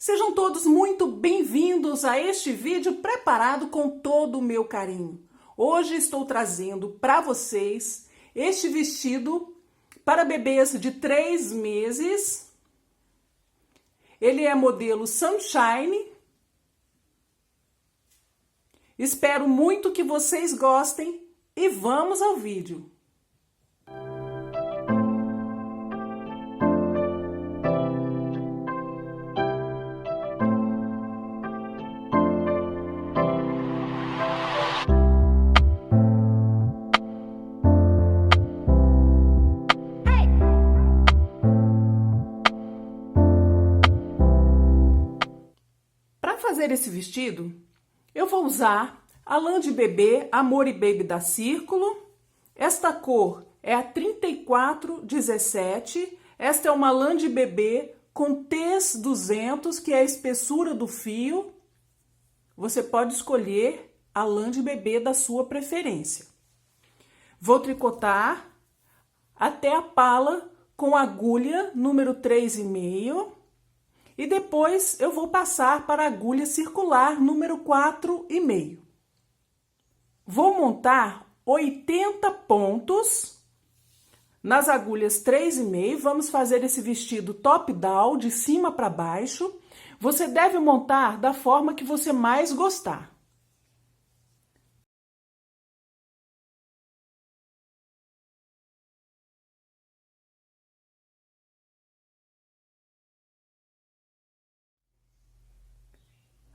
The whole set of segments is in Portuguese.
Sejam todos muito bem-vindos a este vídeo preparado com todo o meu carinho. Hoje estou trazendo para vocês este vestido para bebês de 3 meses. Ele é modelo Sunshine. Espero muito que vocês gostem e vamos ao vídeo. Para fazer esse vestido, eu vou usar a lã de bebê Amore Baby da Círculo. Esta cor é a 3417. Esta é uma lã de bebê com TES 200, que é a espessura do fio. Você pode escolher a lã de bebê da sua preferência. Vou tricotar até a pala com agulha número 3,5. E depois eu vou passar para a agulha circular número 4,5. Vou montar 80 pontos nas agulhas 3,5. Vamos fazer esse vestido top-down, de cima para baixo. Você deve montar da forma que você mais gostar.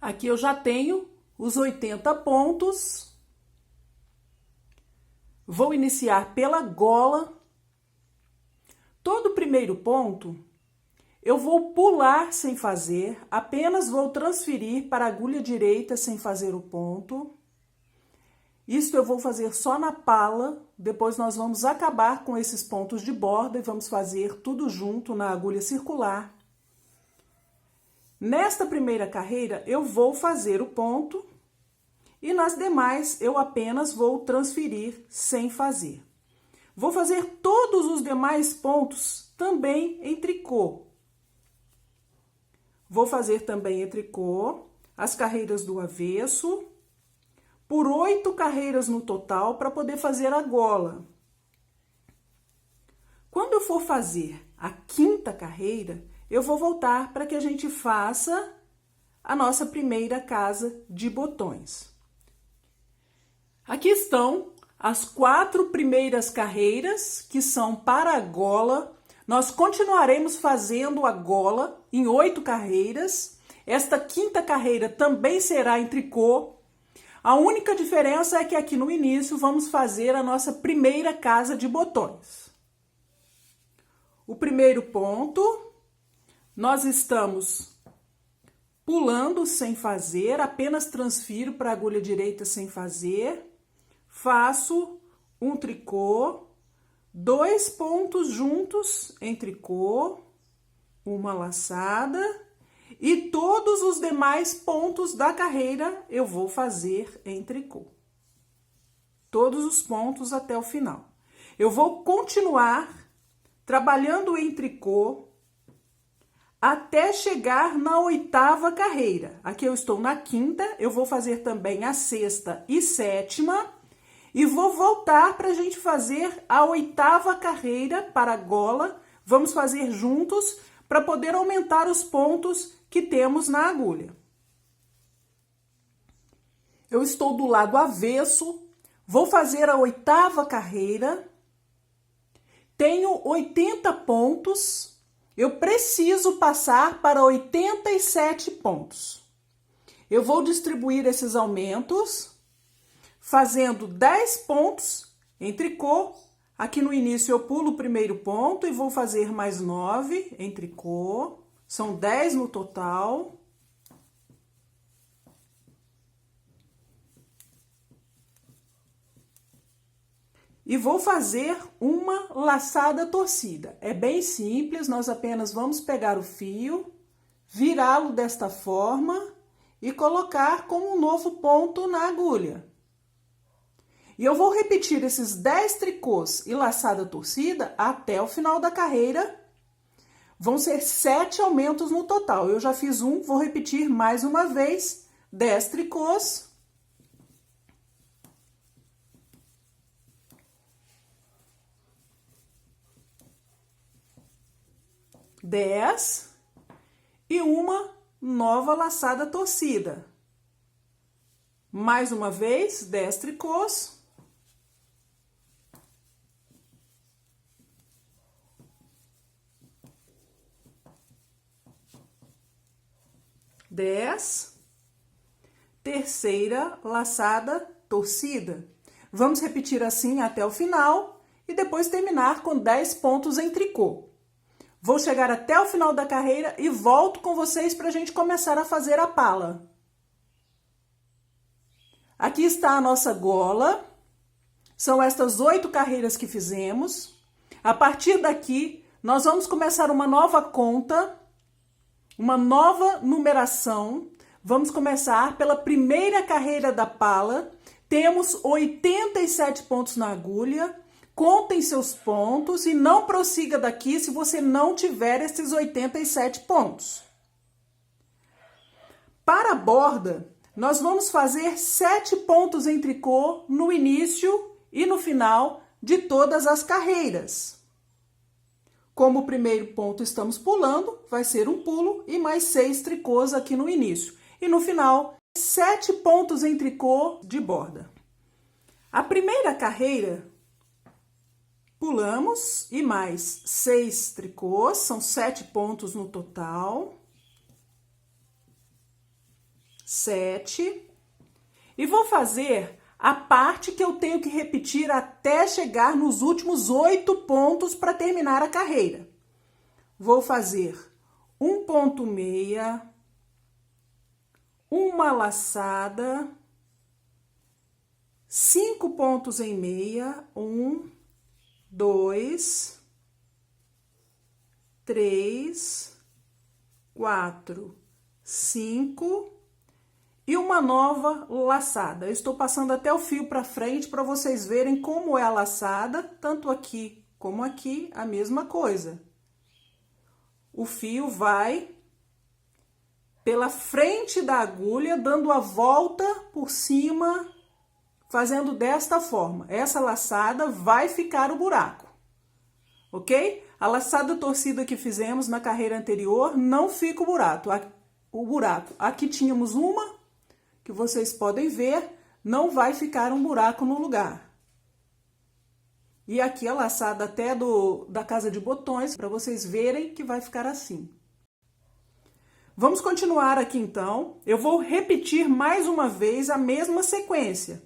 Aqui eu já tenho os 80 pontos. Vou iniciar pela gola. Todo o primeiro ponto eu vou pular sem fazer, apenas vou transferir para a agulha direita sem fazer o ponto. Isso eu vou fazer só na pala, depois nós vamos acabar com esses pontos de borda e vamos fazer tudo junto na agulha circular. Nesta primeira carreira, eu vou fazer o ponto e nas demais eu apenas vou transferir sem fazer. Vou fazer todos os demais pontos também em tricô. Vou fazer também em tricô as carreiras do avesso, por 8 carreiras no total para poder fazer a gola. Quando eu for fazer a 5ª carreira, eu vou voltar para que a gente faça a nossa primeira casa de botões. Aqui estão as 4 primeiras carreiras, que são para a gola. Nós continuaremos fazendo a gola em 8 carreiras. Esta 5ª carreira também será em tricô. A única diferença é que aqui no início vamos fazer a nossa primeira casa de botões. O primeiro ponto, nós estamos pulando sem fazer, apenas transfiro para a agulha direita sem fazer. Faço um tricô, 2 pontos juntos em tricô, uma laçada e todos os demais pontos da carreira eu vou fazer em tricô. Todos os pontos até o final. Eu vou continuar trabalhando em tricô até chegar na 8ª carreira. Aqui eu estou na 5ª, eu vou fazer também a 6ª e 7ª. E vou voltar para a gente fazer a 8ª carreira para a gola. Vamos fazer juntos para poder aumentar os pontos que temos na agulha. Eu estou do lado avesso, vou fazer a 8ª carreira. Tenho 80 pontos. Eu preciso passar para 87 pontos. Eu vou distribuir esses aumentos, fazendo 10 pontos em tricô. Aqui no início eu pulo o primeiro ponto e vou fazer mais 9 em tricô. São 10 no total. E vou fazer uma laçada torcida. É bem simples, nós apenas vamos pegar o fio, virá-lo desta forma e colocar como um novo ponto na agulha. E eu vou repetir esses 10 tricôs e laçada torcida até o final da carreira. Vão ser 7 aumentos no total. Eu já fiz um, vou repetir mais uma vez. 10 tricôs. E uma nova laçada torcida. Mais uma vez, 10 tricôs. Terceira laçada torcida. Vamos repetir assim até o final e depois terminar com 10 pontos em tricô. Vou chegar até o final da carreira e volto com vocês para a gente começar a fazer a pala. Aqui está a nossa gola. São estas 8 carreiras que fizemos. A partir daqui, nós vamos começar uma nova conta, uma nova numeração. Vamos começar pela primeira carreira da pala. Temos 87 pontos na agulha. Contem seus pontos e não prossiga daqui se você não tiver esses 87 pontos. Para a borda, nós vamos fazer 7 pontos em tricô no início e no final de todas as carreiras. Como o primeiro ponto estamos pulando, vai ser um pulo e mais 6 tricôs aqui no início. E no final, 7 pontos em tricô de borda. A primeira carreira, pulamos e mais 6 tricôs, são 7 pontos no total. 7. E vou fazer a parte que eu tenho que repetir até chegar nos últimos 8 pontos para terminar a carreira. Vou fazer um ponto meia, uma laçada, 5 pontos em meia, 1, 2, 3, 4, 5 e uma nova laçada. Eu estou passando até o fio para frente para vocês verem como é a laçada, tanto aqui como aqui, a mesma coisa. O fio vai pela frente da agulha, dando a volta por cima, fazendo desta forma. Essa laçada vai ficar o buraco, ok? A laçada torcida que fizemos na carreira anterior não fica o buraco. Aqui tínhamos uma, que vocês podem ver, não vai ficar um buraco no lugar. E aqui a laçada até da casa de botões, para vocês verem que vai ficar assim. Vamos continuar aqui então. Eu vou repetir mais uma vez a mesma sequência.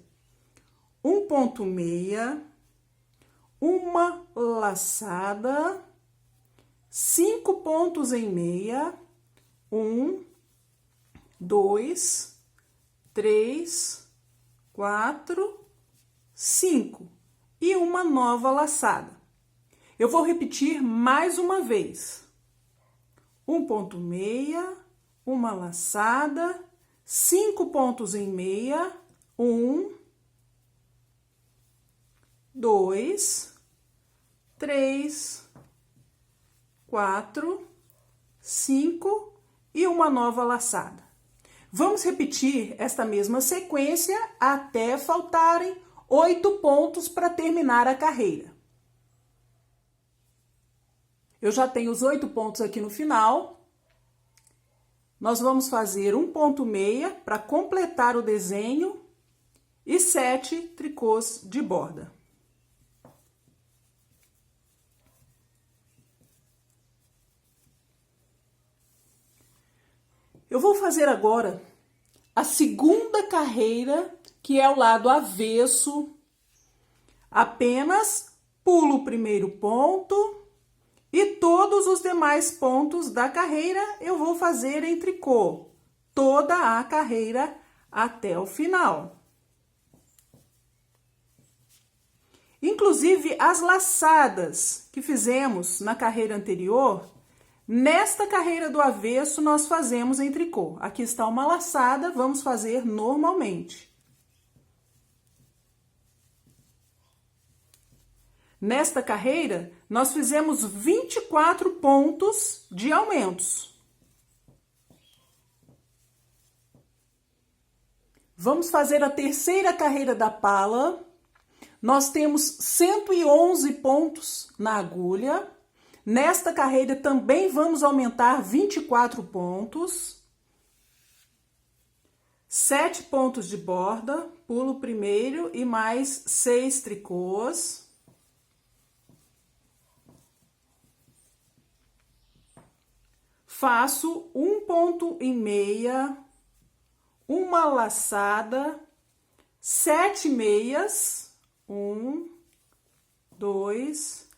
Um ponto meia, uma laçada, 5 pontos em meia, 1, 2, 3, 4, 5 e uma nova laçada. Eu vou repetir mais uma vez. Um ponto meia, uma laçada, 5 pontos em meia, 1, 2, 3, 4, 5 e uma nova laçada. Vamos repetir esta mesma sequência até faltarem 8 pontos para terminar a carreira. Eu já tenho os 8 pontos aqui no final. Nós vamos fazer um ponto meia para completar o desenho e 7 tricôs de borda. Eu vou fazer agora a segunda carreira, que é o lado avesso. Apenas pulo o primeiro ponto e todos os demais pontos da carreira eu vou fazer em tricô, toda a carreira até o final. Inclusive, as laçadas que fizemos na carreira anterior, nesta carreira do avesso, nós fazemos em tricô. Aqui está uma laçada, vamos fazer normalmente. Nesta carreira, nós fizemos 24 pontos de aumentos. Vamos fazer a terceira carreira da pala. Nós temos 111 pontos na agulha. Nesta carreira também vamos aumentar 24 pontos. 7 pontos de borda, pulo o primeiro e mais 6 tricôs. Faço um ponto e meia, uma laçada, 7 meias, 1, 2,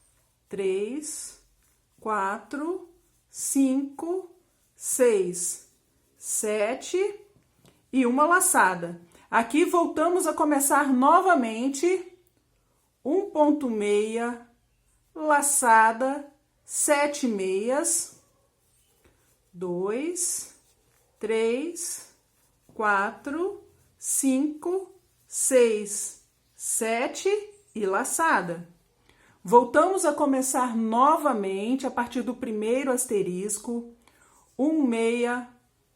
3, 4, 5, 6, 7 e uma laçada. Aqui voltamos a começar novamente, um ponto meia, laçada, 7 meias, 2, 3, 4, 5, 6, 7 e laçada. Voltamos a começar novamente a partir do primeiro asterisco, um meia,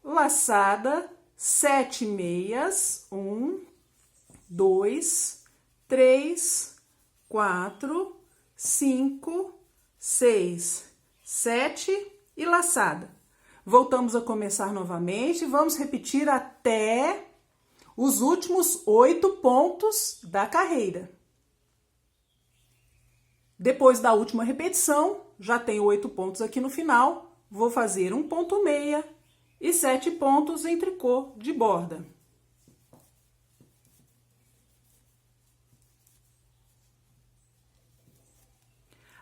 laçada, 7 meias, 1, 2, 3, 4, 5, 6, 7 e laçada. Voltamos a começar novamente, vamos repetir até os últimos 8 pontos da carreira. Depois da última repetição, já tenho 8 pontos aqui no final, vou fazer um ponto meia e 7 pontos em tricô de borda.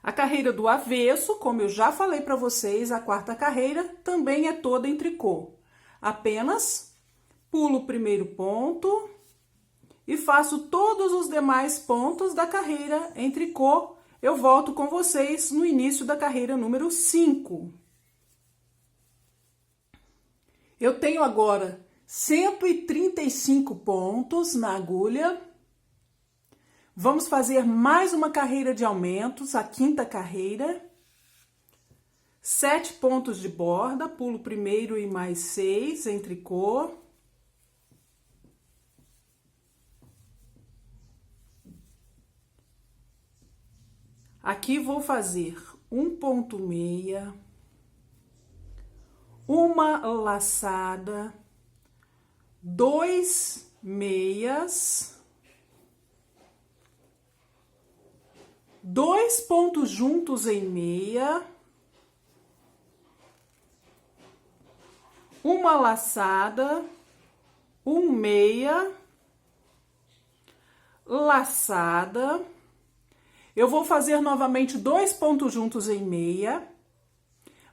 A carreira do avesso, como eu já falei para vocês, a quarta carreira também é toda em tricô. Apenas pulo o primeiro ponto e faço todos os demais pontos da carreira em tricô. Eu volto com vocês no início da carreira número 5. Eu tenho agora 135 pontos na agulha. Vamos fazer mais uma carreira de aumentos, a quinta carreira. 7 pontos de borda, pulo o primeiro e mais 6 em tricô. Aqui vou fazer um ponto meia, uma laçada, 2 meias, 2 pontos juntos em meia, uma laçada, um meia, laçada. Eu vou fazer novamente 2 pontos juntos em meia,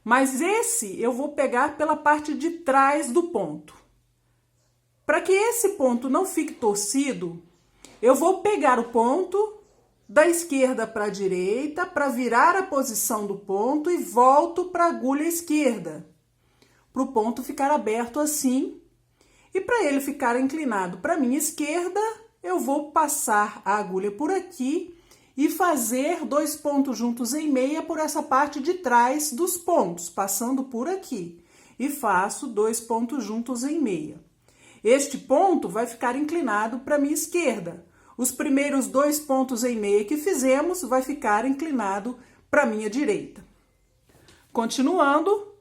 mas esse eu vou pegar pela parte de trás do ponto. Para que esse ponto não fique torcido, eu vou pegar o ponto da esquerda para a direita, para virar a posição do ponto e volto para a agulha esquerda, para o ponto ficar aberto assim. E para ele ficar inclinado para a minha esquerda, eu vou passar a agulha por aqui e fazer 2 pontos juntos em meia por essa parte de trás dos pontos, passando por aqui. E faço 2 pontos juntos em meia. Este ponto vai ficar inclinado para a minha esquerda. Os primeiros 2 pontos em meia que fizemos vai ficar inclinado para a minha direita. Continuando,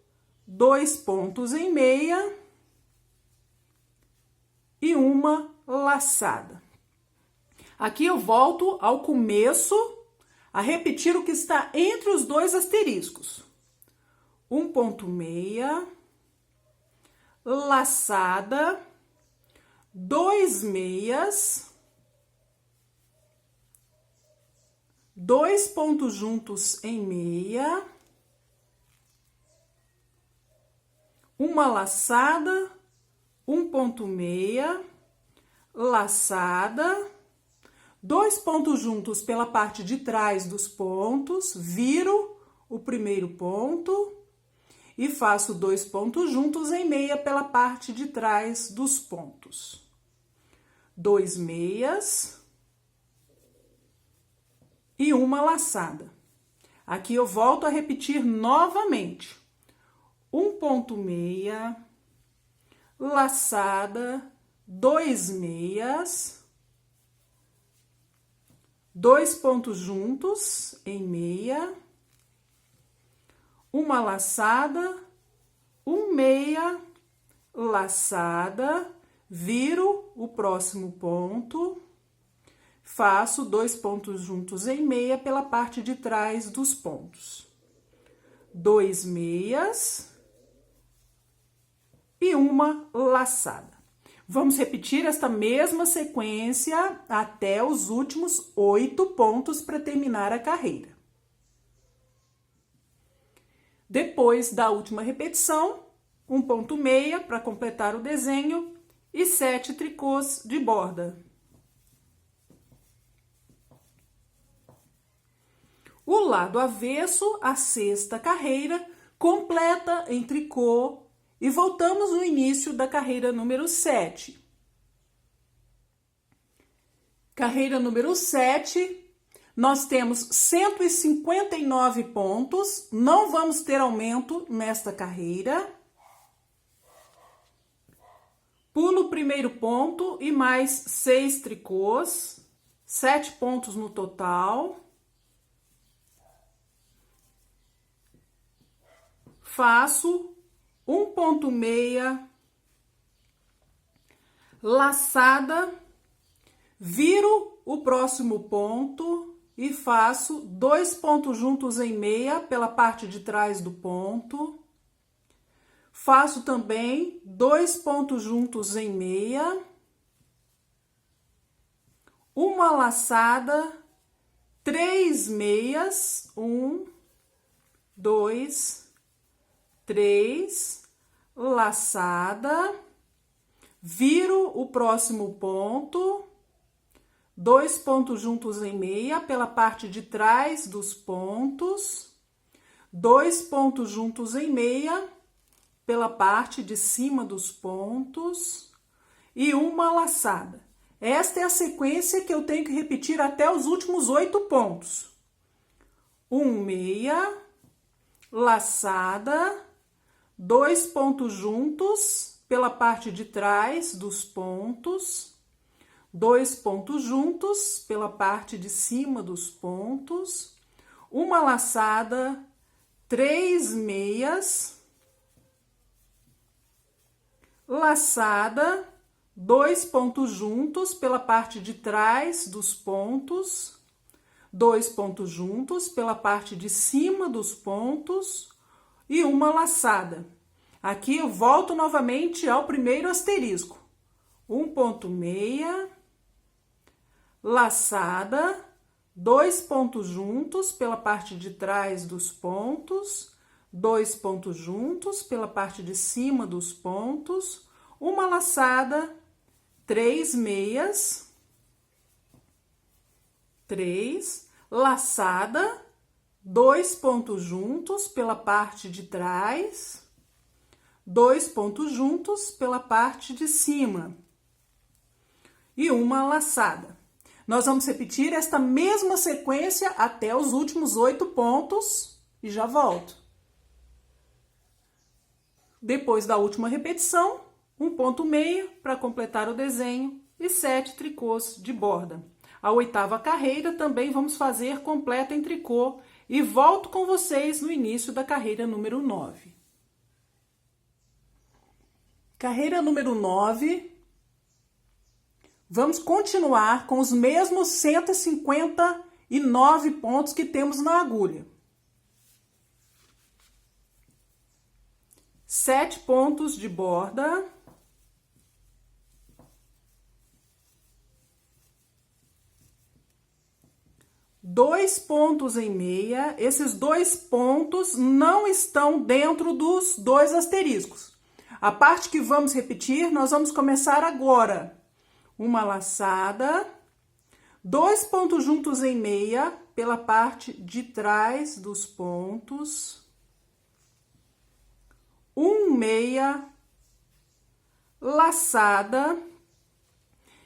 2 pontos em meia e uma laçada. Aqui eu volto ao começo a repetir o que está entre os 2 asteriscos. Um ponto meia, laçada, 2 meias, 2 pontos juntos em meia, uma laçada, um ponto meia, laçada, 2 pontos juntos pela parte de trás dos pontos, viro o primeiro ponto e faço 2 pontos juntos em meia pela parte de trás dos pontos. 2 meias e uma laçada. Aqui eu volto a repetir novamente. Um ponto meia, laçada, 2 meias, 2 pontos juntos em meia, uma laçada, um meia, laçada, viro o próximo ponto, faço 2 pontos juntos em meia pela parte de trás dos pontos. 2 meias e uma laçada. Vamos repetir esta mesma sequência até os últimos 8 pontos para terminar a carreira. Depois da última repetição, um ponto meia para completar o desenho e 7 tricôs de borda. O lado avesso, a sexta carreira, completa em tricô e voltamos no início da carreira número 7. Carreira número 7, nós temos 159 pontos, não vamos ter aumento nesta carreira. Pulo o primeiro ponto e mais 6 tricôs, 7 pontos no total. Faço um ponto meia, laçada, viro o próximo ponto e faço 2 pontos juntos em meia pela parte de trás do ponto. Faço também 2 pontos juntos em meia, uma laçada, 3 meias, 1, 2, 3, laçada, viro o próximo ponto, 2 pontos juntos em meia pela parte de trás dos pontos, 2 pontos juntos em meia pela parte de cima dos pontos e uma laçada. Esta é a sequência que eu tenho que repetir até os últimos 8 pontos. 1 meia, laçada, 2 pontos juntos pela parte de trás dos pontos, 2 pontos juntos pela parte de cima dos pontos, uma laçada, 3 meias, laçada, 2 pontos juntos pela parte de trás dos pontos, 2 pontos juntos pela parte de cima dos pontos e uma laçada. Aqui eu volto novamente ao primeiro asterisco. Um ponto meia, laçada, 2 pontos juntos pela parte de trás dos pontos, 2 pontos juntos pela parte de cima dos pontos, uma laçada, 3 meias, 3, laçada, 2 pontos juntos pela parte de trás, 2 pontos juntos pela parte de cima e uma laçada. Nós vamos repetir esta mesma sequência até os últimos 8 pontos e já volto. Depois da última repetição, um ponto meia para completar o desenho e 7 tricôs de borda. A oitava carreira também vamos fazer completa em tricô e volto com vocês no início da carreira número 9. Carreira número 9, vamos continuar com os mesmos 159 pontos que temos na agulha. 7 pontos de borda. 2 pontos em meia, esses 2 pontos não estão dentro dos 2 asteriscos. A parte que vamos repetir, nós vamos começar agora. Uma laçada, 2 pontos juntos em meia pela parte de trás dos pontos, 1 meia, laçada.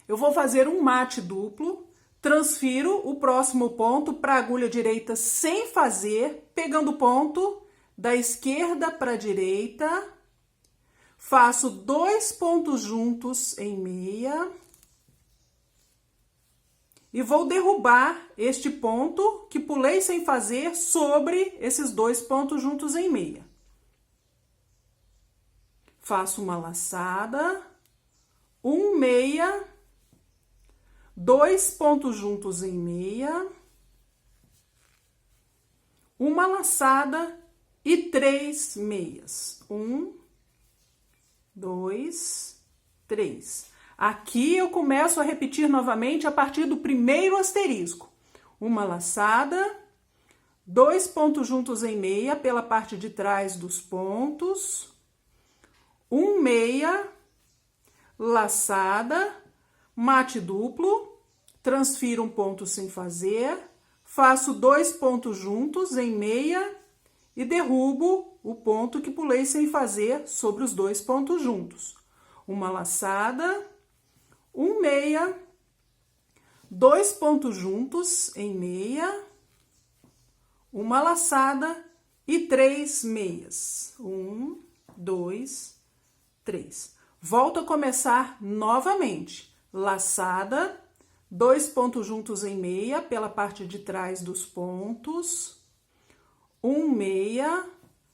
Eu vou fazer um mate duplo, Transfiro o próximo ponto para a agulha direita sem fazer, pegando o ponto da esquerda para a direita, faço 2 pontos juntos em meia e vou derrubar este ponto que pulei sem fazer sobre esses 2 pontos juntos em meia. Faço uma laçada, 1 meia, 2 pontos juntos em meia, uma laçada e 3 meias. 1, 2, 3. Aqui eu começo a repetir novamente a partir do primeiro asterisco. Uma laçada, 2 pontos juntos em meia pela parte de trás dos pontos, 1 meia, laçada, mate duplo, transfiro um ponto sem fazer, faço 2 pontos juntos em meia e derrubo o ponto que pulei sem fazer sobre os 2 pontos juntos. Uma laçada, 1 meia, 2 pontos juntos em meia, uma laçada e 3 meias. 1, 2, 3. Volto a começar novamente. Laçada, 2 pontos juntos em meia pela parte de trás dos pontos, 1 meia,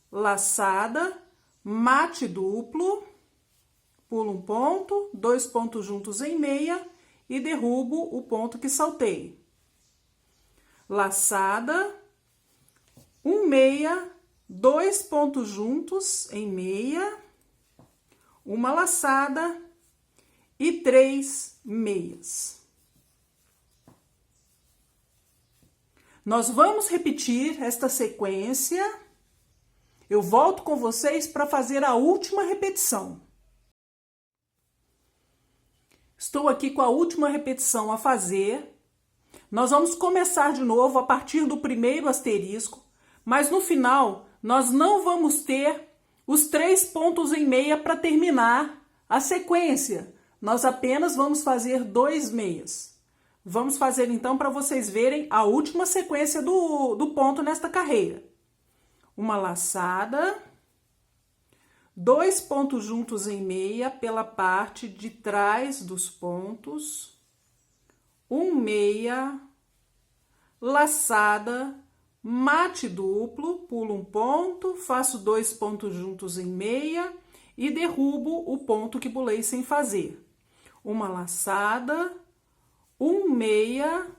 laçada, mate duplo, pulo um ponto, 2 pontos juntos em meia e derrubo o ponto que saltei. Laçada, 1 meia, 2 pontos juntos em meia, uma laçada e 3 meias. Nós vamos repetir esta sequência. Eu volto com vocês para fazer a última repetição. Estou aqui com a última repetição a fazer. Nós vamos começar de novo a partir do primeiro asterisco, mas no final nós não vamos ter os 3 pontos em meia para terminar a sequência. Nós apenas vamos fazer 2 meias. Vamos fazer então para vocês verem a última sequência do ponto nesta carreira. Uma laçada, 2 pontos juntos em meia pela parte de trás dos pontos, 1 meia, laçada, mate duplo, pulo um ponto, faço 2 pontos juntos em meia e derrubo o ponto que pulei sem fazer. Uma laçada, 1 meia,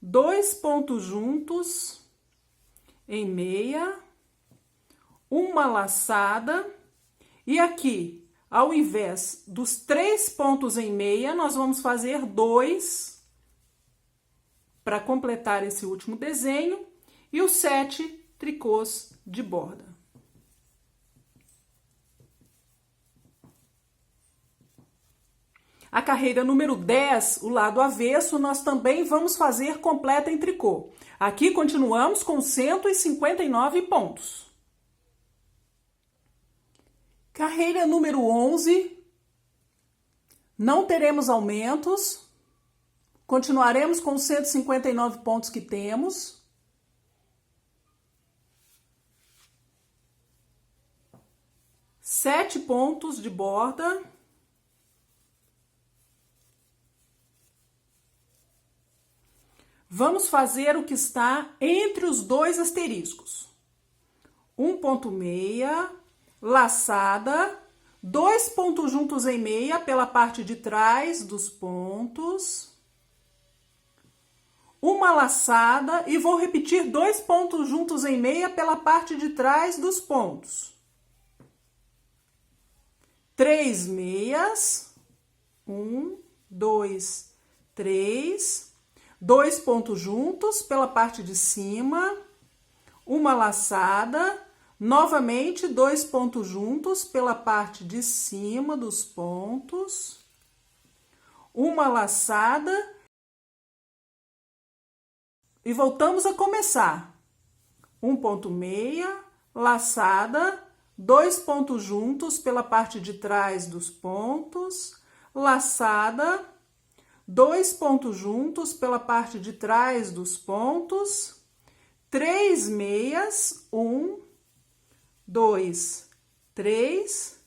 2 pontos juntos em meia, uma laçada e aqui, ao invés dos 3 pontos em meia, nós vamos fazer 2 para completar esse último desenho e os 7 tricôs de borda. A carreira número 10, o lado avesso, nós também vamos fazer completa em tricô. Aqui continuamos com 159 pontos. Carreira número 11, não teremos aumentos, continuaremos com os 159 pontos que temos. Sete pontos de borda. Vamos fazer o que está entre os 2 asteriscos. 1 ponto meia, laçada, 2 pontos juntos em meia pela parte de trás dos pontos, uma laçada e vou repetir 2 pontos juntos em meia pela parte de trás dos pontos. 3 meias, 1, 2, 3, 2 pontos juntos pela parte de cima, uma laçada, novamente 2 pontos juntos pela parte de cima dos pontos, uma laçada e voltamos a começar. 1 ponto meia, laçada, 2 pontos juntos pela parte de trás dos pontos, laçada, 2 pontos juntos pela parte de trás dos pontos, 3 meias, 1, 2, 3,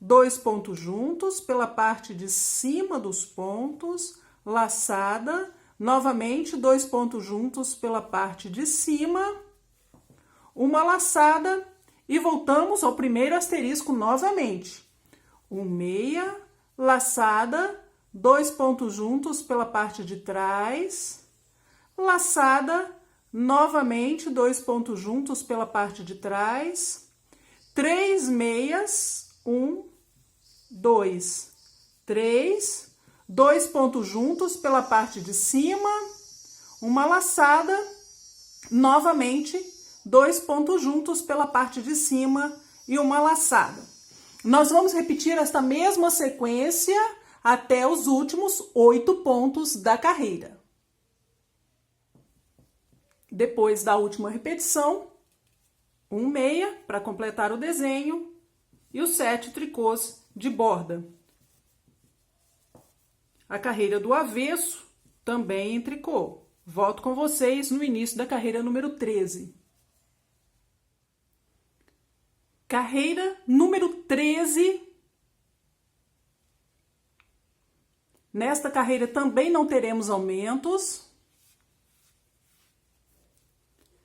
2 pontos juntos pela parte de cima dos pontos, laçada, novamente 2 pontos juntos pela parte de cima, uma laçada e voltamos ao primeiro asterisco novamente. 1 meia, laçada, 2 pontos juntos pela parte de trás, laçada, novamente 2 pontos juntos pela parte de trás, 3 meias, 1, 2, 3, 2 pontos juntos pela parte de cima, uma laçada, novamente 2 pontos juntos pela parte de cima e uma laçada. Nós vamos repetir esta mesma sequência até os últimos 8 pontos da carreira. Depois da última repetição, 1 meia para completar o desenho e os 7 tricôs de borda. A carreira do avesso também em tricô. Volto com vocês no início da carreira número 13. Carreira número 13. Nesta carreira também não teremos aumentos.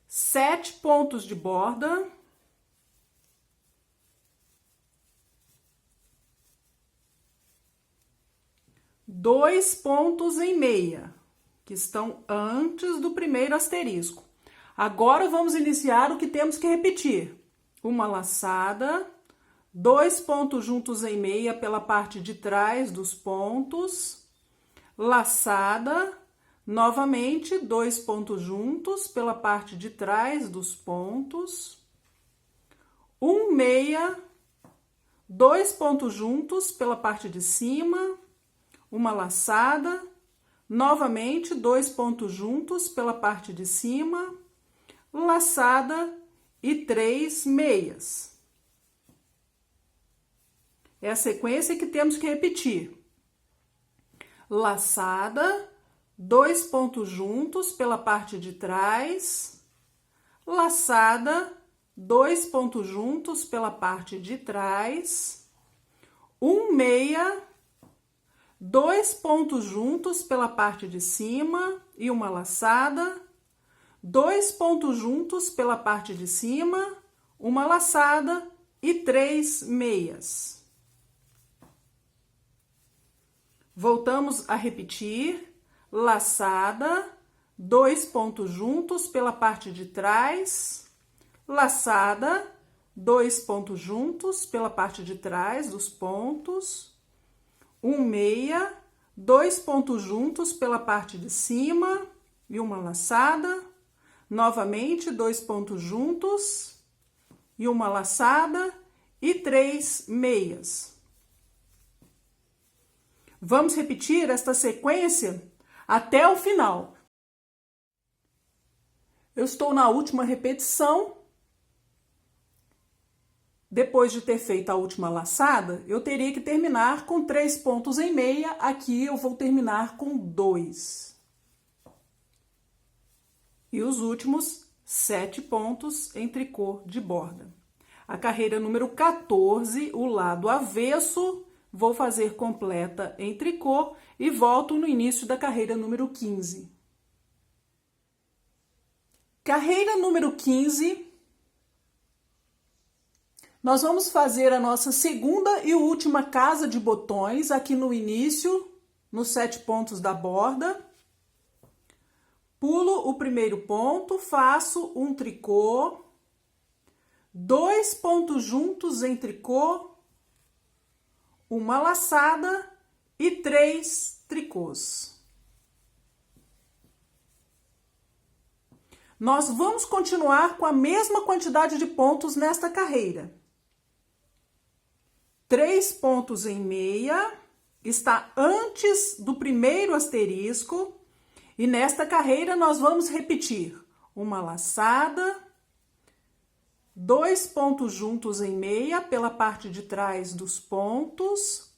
7 pontos de borda. 2 pontos em meia, que estão antes do primeiro asterisco. Agora vamos iniciar o que temos que repetir. Uma laçada, 2 pontos juntos em meia pela parte de trás dos pontos, laçada, novamente 2 pontos juntos pela parte de trás dos pontos, 1 meia, 2 pontos juntos pela parte de cima, uma laçada, novamente 2 pontos juntos pela parte de cima, laçada e 3 meias. É a sequência que temos que repetir. Laçada, 2 pontos juntos pela parte de trás, laçada, 2 pontos juntos pela parte de trás, 1 meia, 2 pontos juntos pela parte de cima e uma laçada, 2 pontos juntos pela parte de cima, uma laçada e 3 meias. Voltamos a repetir, laçada, 2 pontos juntos pela parte de trás, laçada, 2 pontos juntos pela parte de trás dos pontos, 1 meia, 2 pontos juntos pela parte de cima e uma laçada, novamente 2 pontos juntos e uma laçada e 3 meias. Vamos repetir esta sequência até o final. Eu estou na última repetição. Depois de ter feito a última laçada, eu teria que terminar com 3 pontos em meia. Aqui eu vou terminar com 2. E os últimos 7 pontos em tricô de borda. A carreira número 14, o lado avesso, vou fazer completa em tricô e volto no início da carreira número 15. Carreira número 15. Nós vamos fazer a nossa segunda e última casa de botões aqui no início, nos 7 pontos da borda. Pulo o primeiro ponto, faço um tricô, 2 pontos juntos em tricô, uma laçada e 3 tricôs. Nós vamos continuar com a mesma quantidade de pontos nesta carreira. 3 pontos em meia, está antes do primeiro asterisco, e nesta carreira nós vamos repetir uma laçada, 2 pontos juntos em meia pela parte de trás dos pontos,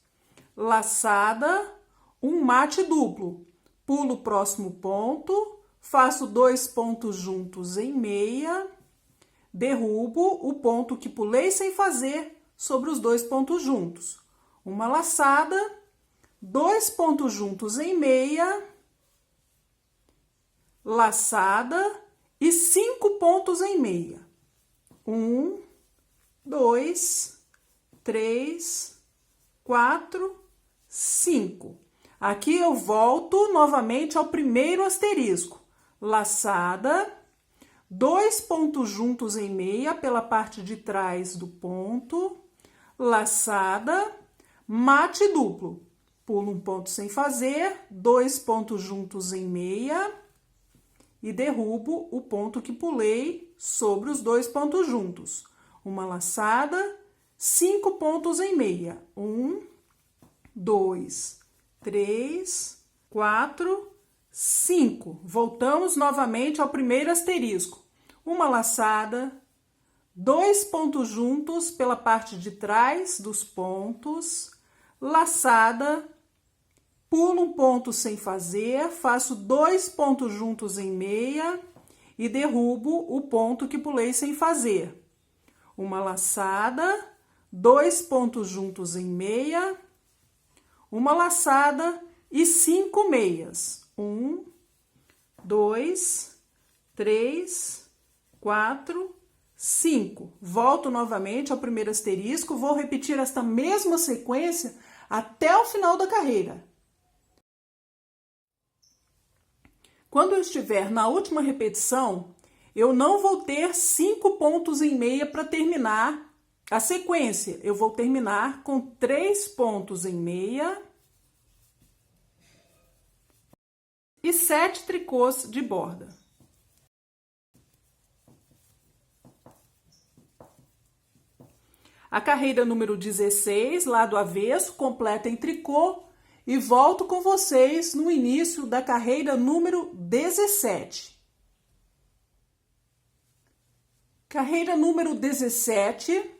laçada, um mate duplo. Pulo o próximo ponto, faço 2 pontos juntos em meia, derrubo o ponto que pulei sem fazer sobre os 2 pontos juntos. Uma laçada, 2 pontos juntos em meia, laçada e 5 pontos em meia. 1, 2, 3, 4, 5. Aqui eu volto novamente ao primeiro asterisco. Laçada, 2 pontos juntos em meia pela parte de trás do ponto, laçada, mate duplo. Pulo um ponto sem fazer, 2 pontos juntos em meia e derrubo o ponto que pulei sobre os 2 pontos juntos. Uma laçada, 5 pontos em meia. 1, 2, 3, 4, 5. Voltamos novamente ao primeiro asterisco. Uma laçada, 2 pontos juntos pela parte de trás dos pontos, laçada, pulo um ponto sem fazer, faço 2 pontos juntos em meia e derrubo o ponto que pulei sem fazer. Uma laçada, 2 pontos juntos em meia, uma laçada e 5 meias. 1, 2, 3, 4, 5. Volto novamente ao primeiro asterisco, vou repetir esta mesma sequência até o final da carreira. Quando eu estiver na última repetição, eu não vou ter 5 pontos em meia para terminar a sequência. Eu vou terminar com 3 pontos em meia e 7 tricôs de borda. A carreira número 16, lado avesso, completa em tricô e volto com vocês no início da carreira número 17. Carreira número 17.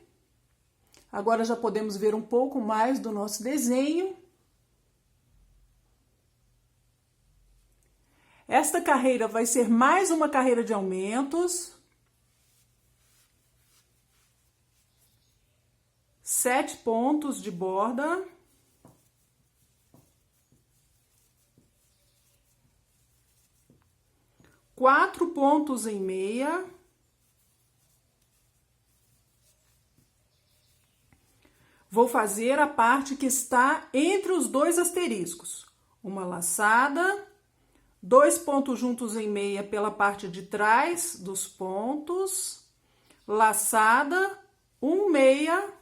Agora já podemos ver um pouco mais do nosso desenho. Esta carreira vai ser mais uma carreira de aumentos. 7 pontos de borda. Quatro pontos em meia. Vou fazer a parte que está entre os 2 asteriscos. Uma laçada, 2 pontos juntos em meia pela parte de trás dos pontos, laçada, 1 meia,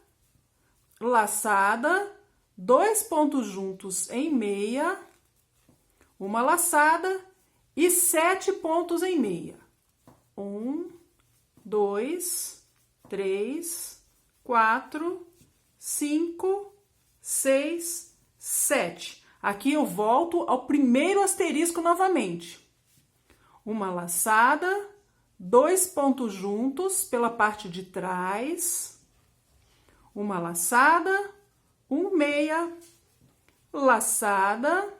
laçada, 2 pontos juntos em meia, uma laçada e 7 pontos em meia. 1, 2, 3, 4, 5, 6, 7. Aqui eu volto ao primeiro asterisco novamente. Uma laçada, 2 pontos juntos pela parte de trás, uma laçada, 1 meia, laçada,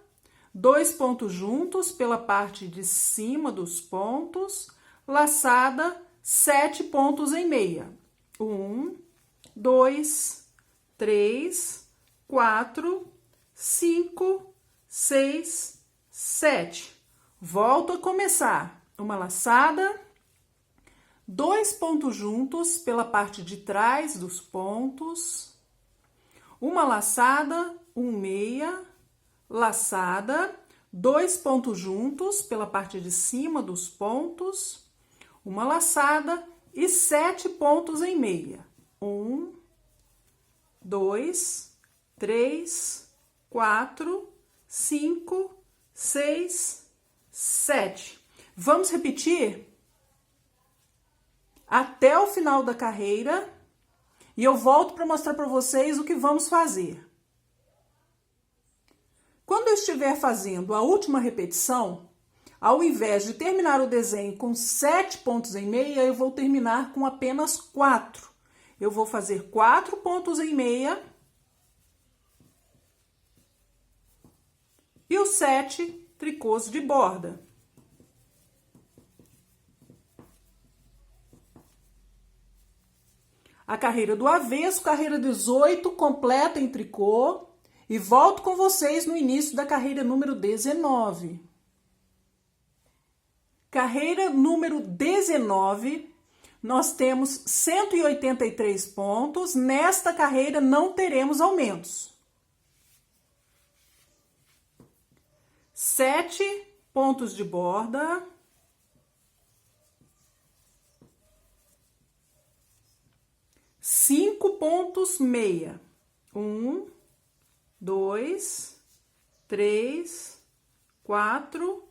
2 pontos juntos pela parte de cima dos pontos, laçada, 7 pontos em meia. 1, 2, 3, 4, 5, 6, 7. Volto a começar. Uma laçada, 2 pontos juntos pela parte de trás dos pontos, uma laçada, 1 meia, laçada, 2 pontos juntos pela parte de cima dos pontos, uma laçada e 7 pontos em meia. 1, 2, 3, 4, 5, 6, 7. Vamos repetir até o final da carreira e eu volto para mostrar para vocês o que vamos fazer. Quando eu estiver fazendo a última repetição, ao invés de terminar o desenho com 7 pontos em meia, eu vou terminar com apenas 4. Eu vou fazer 4 pontos em meia, e os 7 tricôs de borda. A carreira do avesso, carreira 18, completa em tricô, e volto com vocês no início da carreira número 19. Carreira número 19, nós temos 183 pontos. Nesta carreira não teremos aumentos. 7 pontos de borda. 5 pontos meia. 1, 2, 3, 4,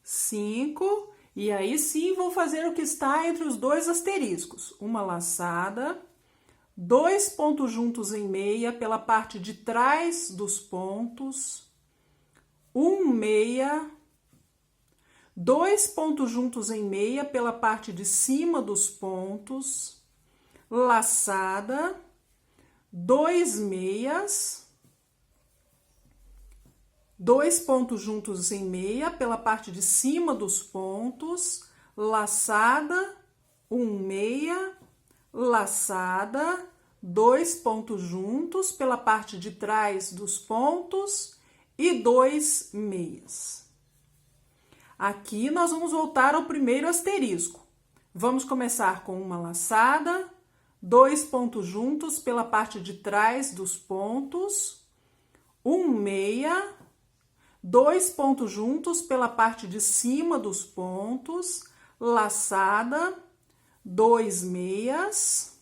5. E aí sim vou fazer o que está entre os dois asteriscos. Uma laçada, 2 pontos juntos em meia pela parte de trás dos pontos, 1 meia, 2 pontos juntos em meia pela parte de cima dos pontos, laçada, 2 meias, 2 pontos juntos em meia pela parte de cima dos pontos, laçada, 1 meia, laçada, 2 pontos juntos pela parte de trás dos pontos e 2 meias. Aqui nós vamos voltar ao primeiro asterisco. Vamos começar com uma laçada, 2 pontos juntos pela parte de trás dos pontos, 1 meia, 2 pontos juntos pela parte de cima dos pontos, laçada, 2 meias,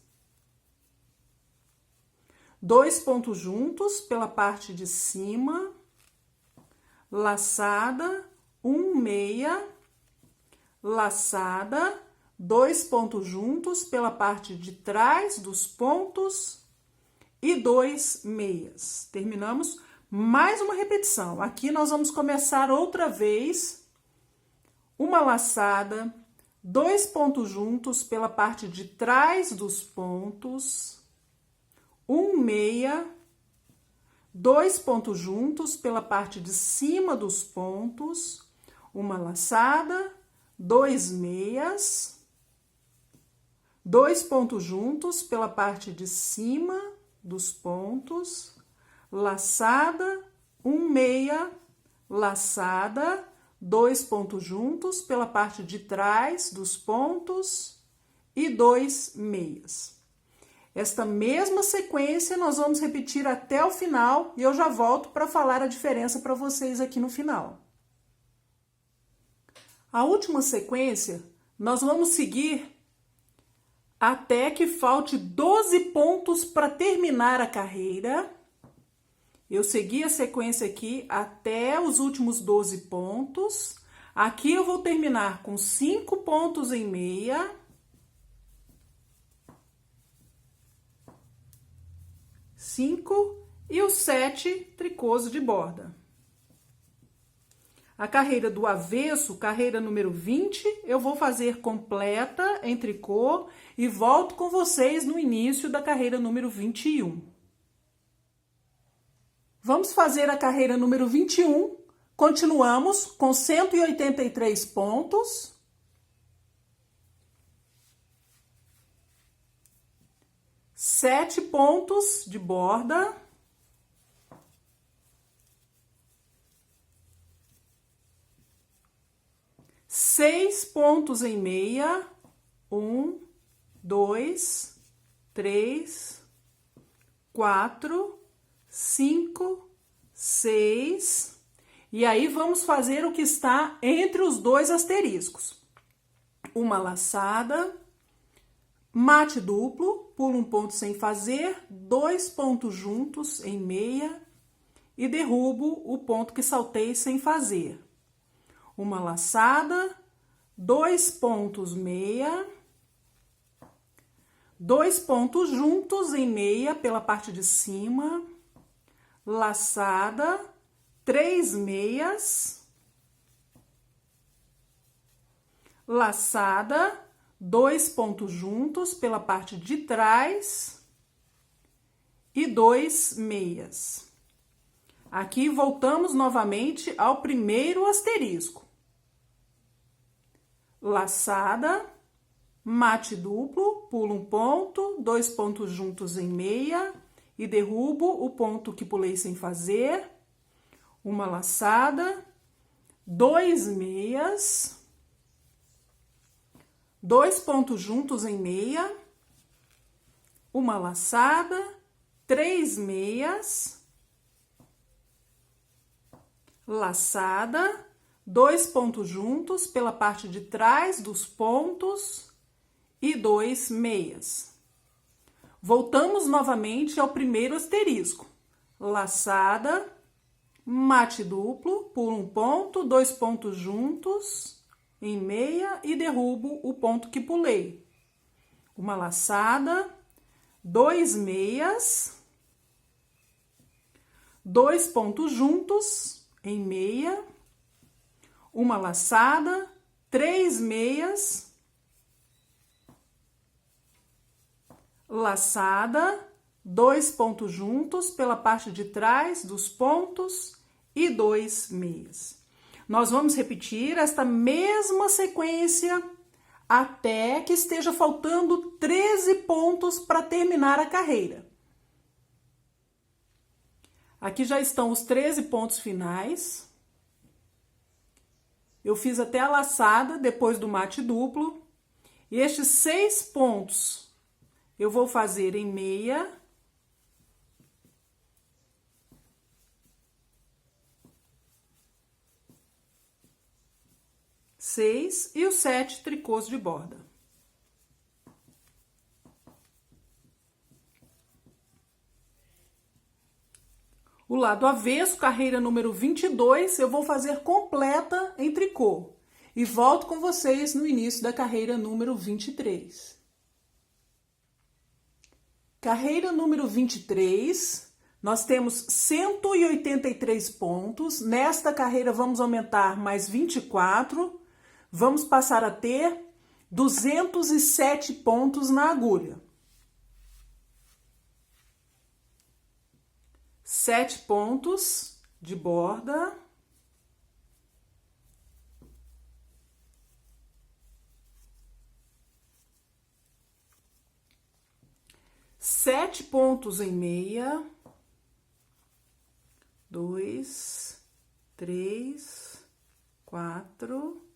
2 pontos juntos pela parte de cima, laçada, 1 meia, laçada, 2 pontos juntos pela parte de trás dos pontos e 2 meias. Terminamos. Mais uma repetição. Aqui nós vamos começar outra vez. Uma laçada, 2 pontos juntos pela parte de trás dos pontos, 1 meia, 2 pontos juntos pela parte de cima dos pontos, uma laçada, 2 meias, 2 pontos juntos pela parte de cima dos pontos, laçada, 1 meia, laçada, 2 pontos juntos pela parte de trás dos pontos e 2 meias. Esta mesma sequência nós vamos repetir até o final e eu já volto para falar a diferença para vocês aqui no final. A última sequência nós vamos seguir até que falte 12 pontos para terminar a carreira. Eu segui a sequência aqui até os últimos 12 pontos. Aqui eu vou terminar com 5 pontos em meia. 5 e os 7 tricôs de borda. A carreira do avesso, carreira número 20, eu vou fazer completa em tricô e volto com vocês no início da carreira número 21. Vamos fazer a carreira número 21, continuamos com 183 pontos. Sete pontos de borda. Seis pontos em meia. 1, 2, 3, 4, 5, 6. E aí vamos fazer o que está entre os dois asteriscos. Uma laçada, mate duplo, pulo um ponto sem fazer, 2 pontos juntos em meia e derrubo o ponto que saltei sem fazer. Uma laçada, 2 pontos meia, 2 pontos juntos em meia pela parte de cima, laçada, 3 meias, laçada, 2 pontos juntos pela parte de trás e 2 meias. Aqui voltamos novamente ao primeiro asterisco. Laçada, mate duplo, pulo um ponto, 2 pontos juntos em meia e derrubo o ponto que pulei sem fazer. Uma laçada, 2 meias, 2 pontos juntos em meia, uma laçada, 3 meias, laçada, 2 pontos juntos pela parte de trás dos pontos e 2 meias. Voltamos novamente ao primeiro asterisco. Laçada, mate duplo, pulo um ponto, 2 pontos juntos em meia e derrubo o ponto que pulei. Uma laçada, 2 meias, 2 pontos juntos em meia, uma laçada, 3 meias, laçada, 2 pontos juntos pela parte de trás dos pontos e 2 meias. Nós vamos repetir esta mesma sequência até que esteja faltando 13 pontos para terminar a carreira. Aqui já estão os 13 pontos finais. Eu fiz até a laçada depois do mate duplo. E estes 6 pontos eu vou fazer em meia. Seis e os 7 tricôs de borda. O lado avesso, carreira número 22, eu vou fazer completa em tricô. E volto com vocês no início da carreira número 23. Carreira número 23, nós temos 183 pontos. Nesta carreira vamos aumentar mais 24. Vamos passar a ter 207 pontos na agulha. 7 pontos de borda. Sete pontos em meia. 2, 3, 4,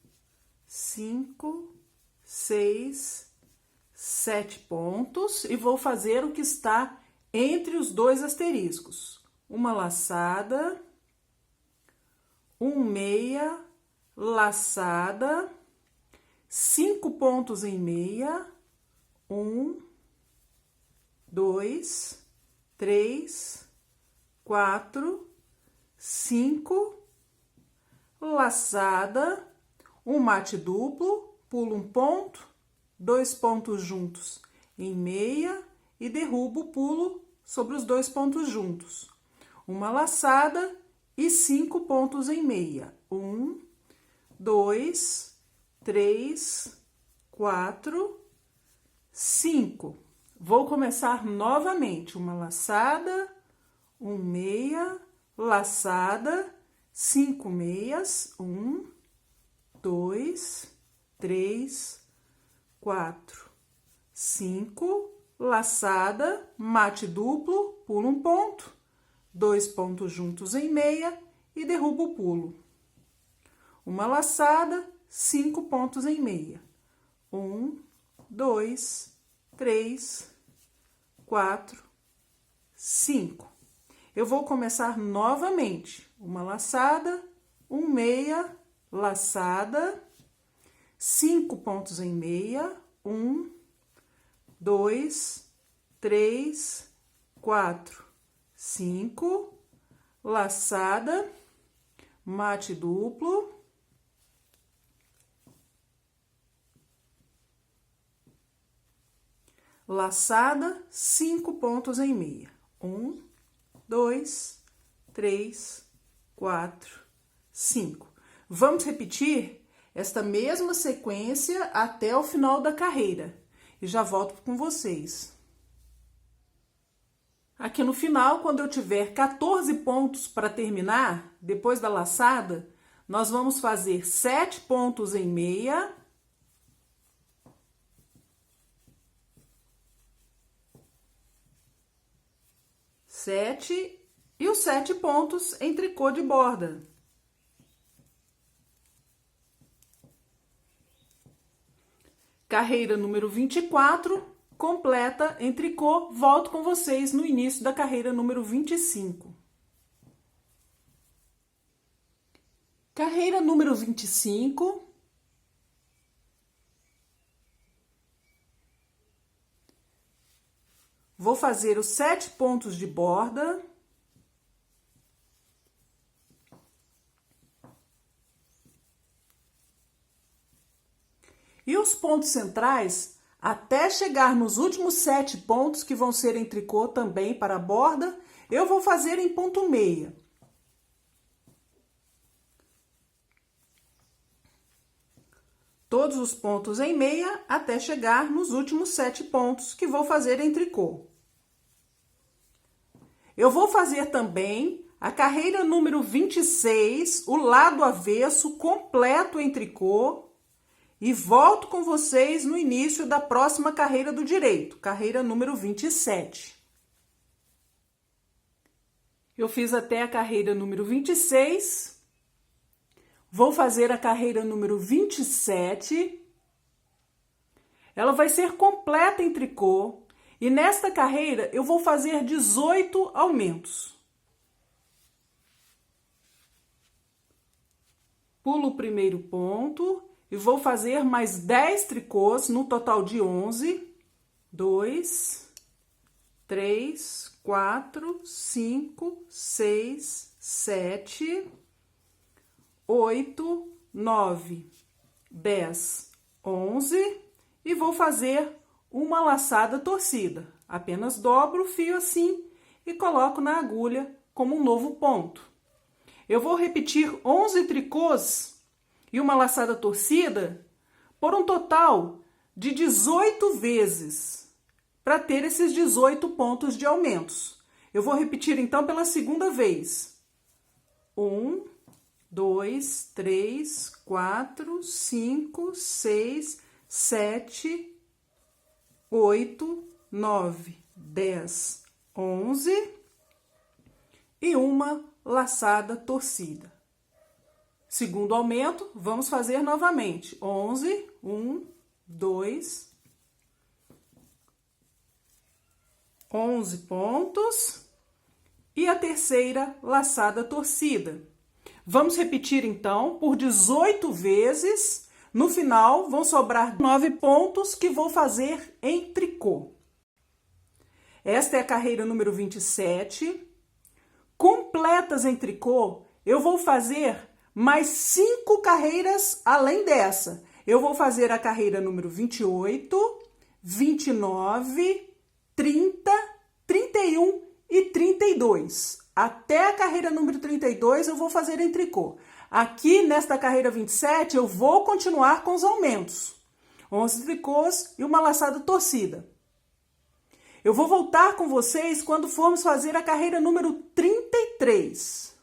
5, 6, 7 pontos. E vou fazer o que está entre os 2 asteriscos. Uma laçada, meia, laçada, 5 pontos em meia, 1, 2, 3, 4, 5, laçada, um mate duplo, pulo um ponto, 2 pontos juntos em meia e derrubo o pulo sobre os 2 pontos juntos. Uma laçada e 5 pontos em meia. 1, 2, 3, 4, 5. Vou começar novamente. Uma laçada, meia, laçada, 5 meias. 1, 2, 3, 4, 5. Laçada, mate duplo, pulo um ponto. 2 pontos juntos em meia e derrubo o pulo. Uma laçada, 5 pontos em meia. 1, 2, 3, 4, 5. Eu vou começar novamente. Uma laçada, meia, laçada, 5 pontos em meia. 1, 2, 3, 4, 5, laçada, mate duplo, laçada, 5 pontos em meia. 1, 2, 3, 4, 5. Vamos repetir esta mesma sequência até o final da carreira. E já volto com vocês. Aqui no final, quando eu tiver 14 pontos para terminar, depois da laçada, nós vamos fazer 7 pontos em meia. Sete e os 7 pontos em tricô de borda. Carreira número 24, completa em tricô. Volto com vocês no início da carreira número 25. Carreira número 25. Vou fazer os 7 pontos de borda. E os pontos centrais, até chegar nos últimos 7 pontos, que vão ser em tricô também para a borda, eu vou fazer em ponto meia. Todos os pontos em meia, até chegar nos últimos 7 pontos, que vou fazer em tricô. Eu vou fazer também a carreira número 26, o lado avesso, completo em tricô. E volto com vocês no início da próxima carreira do direito, carreira número 27. Eu fiz até a carreira número 26. Vou fazer a carreira número 27. Ela vai ser completa em tricô. E nesta carreira eu vou fazer 18 aumentos. Pulo o primeiro ponto. E vou fazer mais 10 tricôs, no total de 11. 2, 3, 4, 5, 6, 7, 8, 9, 10, 11. E vou fazer uma laçada torcida. Apenas dobro o fio assim e coloco na agulha como um novo ponto. Eu vou repetir 11 tricôs e uma laçada torcida por um total de 18 vezes, para ter esses 18 pontos de aumentos. Eu vou repetir então pela segunda vez. 1, 2, 3, 4, 5, 6, 7, 8, 9, 10, 11 e uma laçada torcida. Segundo aumento, vamos fazer novamente. 11, 1, 2, 11 pontos. E a terceira laçada torcida. Vamos repetir, então, por 18 vezes. No final, vão sobrar 9 pontos que vou fazer em tricô. Esta é a carreira número 27. Completas em tricô, eu vou fazer mais 5 carreiras além dessa. Eu vou fazer a carreira número 28, 29, 30, 31 e 32. Até a carreira número 32 eu vou fazer em tricô. Aqui nesta carreira 27 eu vou continuar com os aumentos. 11 tricôs e uma laçada torcida. Eu vou voltar com vocês quando formos fazer a carreira número 33.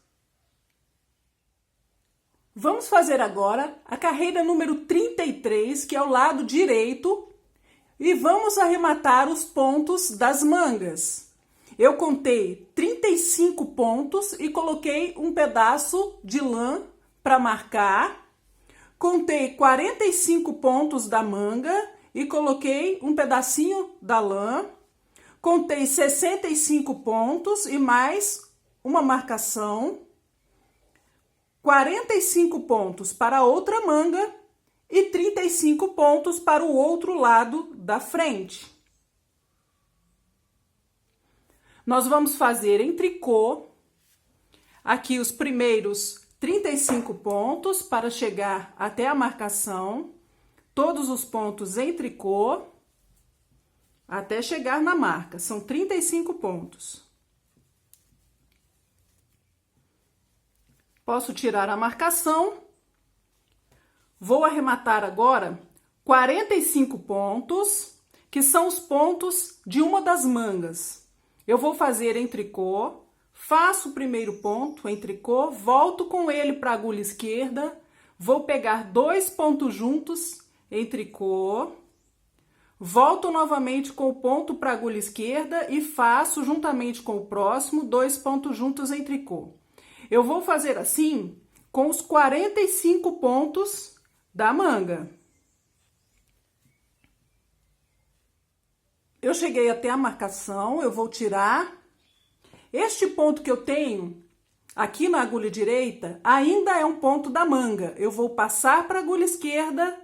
Vamos fazer agora a carreira número 33, que é o lado direito, e vamos arrematar os pontos das mangas. Eu contei 35 pontos e coloquei um pedaço de lã para marcar. Contei 45 pontos da manga e coloquei um pedacinho da lã. Contei 65 pontos e mais uma marcação. 45 pontos para a outra manga e 35 pontos para o outro lado da frente. Nós vamos fazer em tricô aqui os primeiros 35 pontos para chegar até a marcação, todos os pontos em tricô até chegar na marca, são 35 pontos. Posso tirar a marcação. Vou arrematar agora 45 pontos, que são os pontos de uma das mangas. eu vou fazer em tricô, faço o primeiro ponto em tricô, volto com ele para a agulha esquerda, vou pegar 2 pontos juntos em tricô, volto novamente com o ponto para a agulha esquerda e faço juntamente com o próximo 2 pontos juntos em tricô. Eu vou fazer assim com os 45 pontos da manga. Eu cheguei até a marcação, eu vou tirar. Este ponto que eu tenho aqui na agulha direita ainda é um ponto da manga. Eu vou passar para a agulha esquerda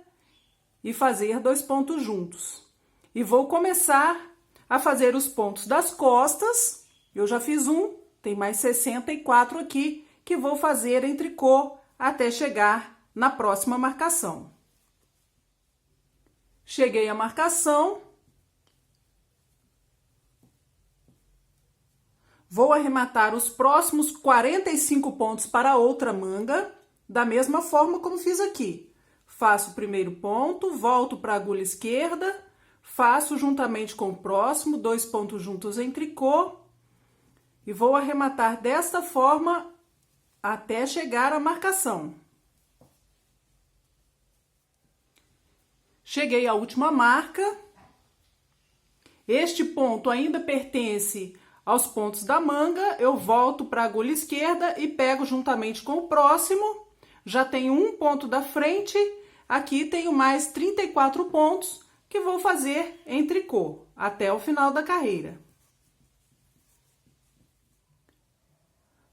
e fazer 2 pontos juntos. E vou começar a fazer os pontos das costas. Eu já fiz um, tem mais 64 aqui, que vou fazer em tricô até chegar na próxima marcação. Cheguei à marcação. Vou arrematar os próximos 45 pontos para a outra manga, da mesma forma como fiz aqui. Faço o primeiro ponto, volto para a agulha esquerda, faço juntamente com o próximo, 2 pontos juntos em tricô, e vou arrematar desta forma até chegar à marcação. Cheguei à última marca. Este ponto ainda pertence aos pontos da manga, eu volto para a agulha esquerda e pego juntamente com o próximo. Já tenho um ponto da frente, aqui tenho mais 34 pontos que vou fazer em tricô até o final da carreira.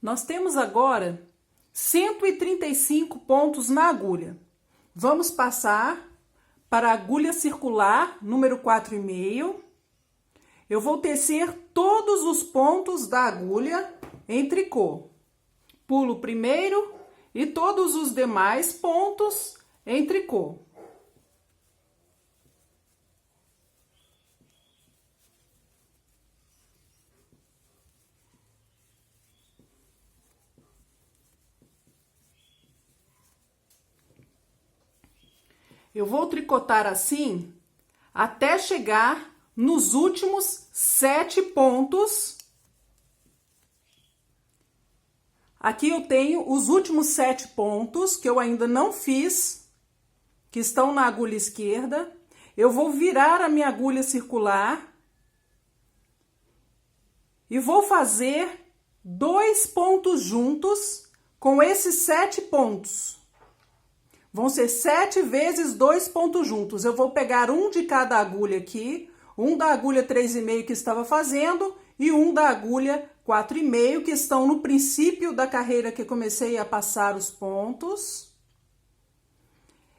Nós temos agora 135 pontos na agulha. Vamos passar para a agulha circular, número 4,5. Eu vou tecer todos os pontos da agulha em tricô. Pulo o primeiro e todos os demais pontos em tricô. Eu vou tricotar assim até chegar nos últimos 7 pontos. Aqui eu tenho os últimos 7 pontos que eu ainda não fiz, que estão na agulha esquerda. Eu vou virar a minha agulha circular e vou fazer 2 pontos juntos com esses 7 pontos. Vão ser 7 vezes 2 pontos juntos. Eu vou pegar um de cada agulha aqui, um da agulha 3,5 que estava fazendo e um da agulha 4,5 que estão no princípio da carreira que comecei a passar os pontos.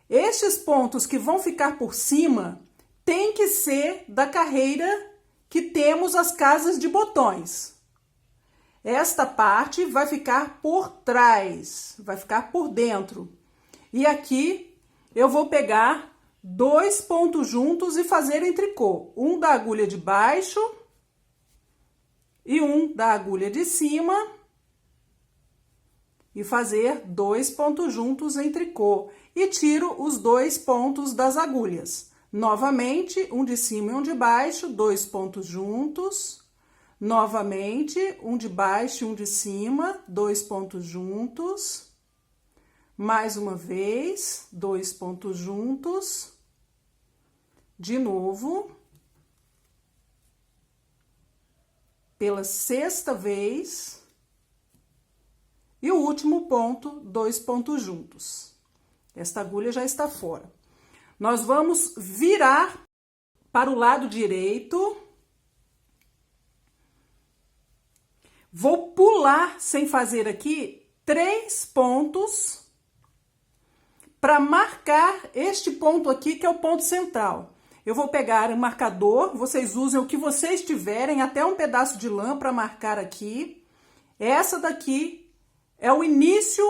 Estes pontos que vão ficar por cima tem que ser da carreira que temos as casas de botões. Esta parte vai ficar por trás, vai ficar por dentro. E aqui eu vou pegar 2 pontos juntos e fazer em tricô. Um da agulha de baixo e um da agulha de cima. E fazer 2 pontos juntos em tricô. E tiro os 2 pontos das agulhas. Novamente, um de cima e um de baixo, 2 pontos juntos. Novamente, um de baixo e um de cima, 2 pontos juntos. Mais uma vez, 2 pontos juntos. De novo. Pela 6ª vez. E o último ponto, 2 pontos juntos. Esta agulha já está fora. Nós vamos virar para o lado direito. Vou pular sem fazer aqui 3 pontos para marcar este ponto aqui, que é o ponto central. Eu vou pegar um marcador, vocês usem o que vocês tiverem, até um pedaço de lã para marcar aqui. Essa daqui é o início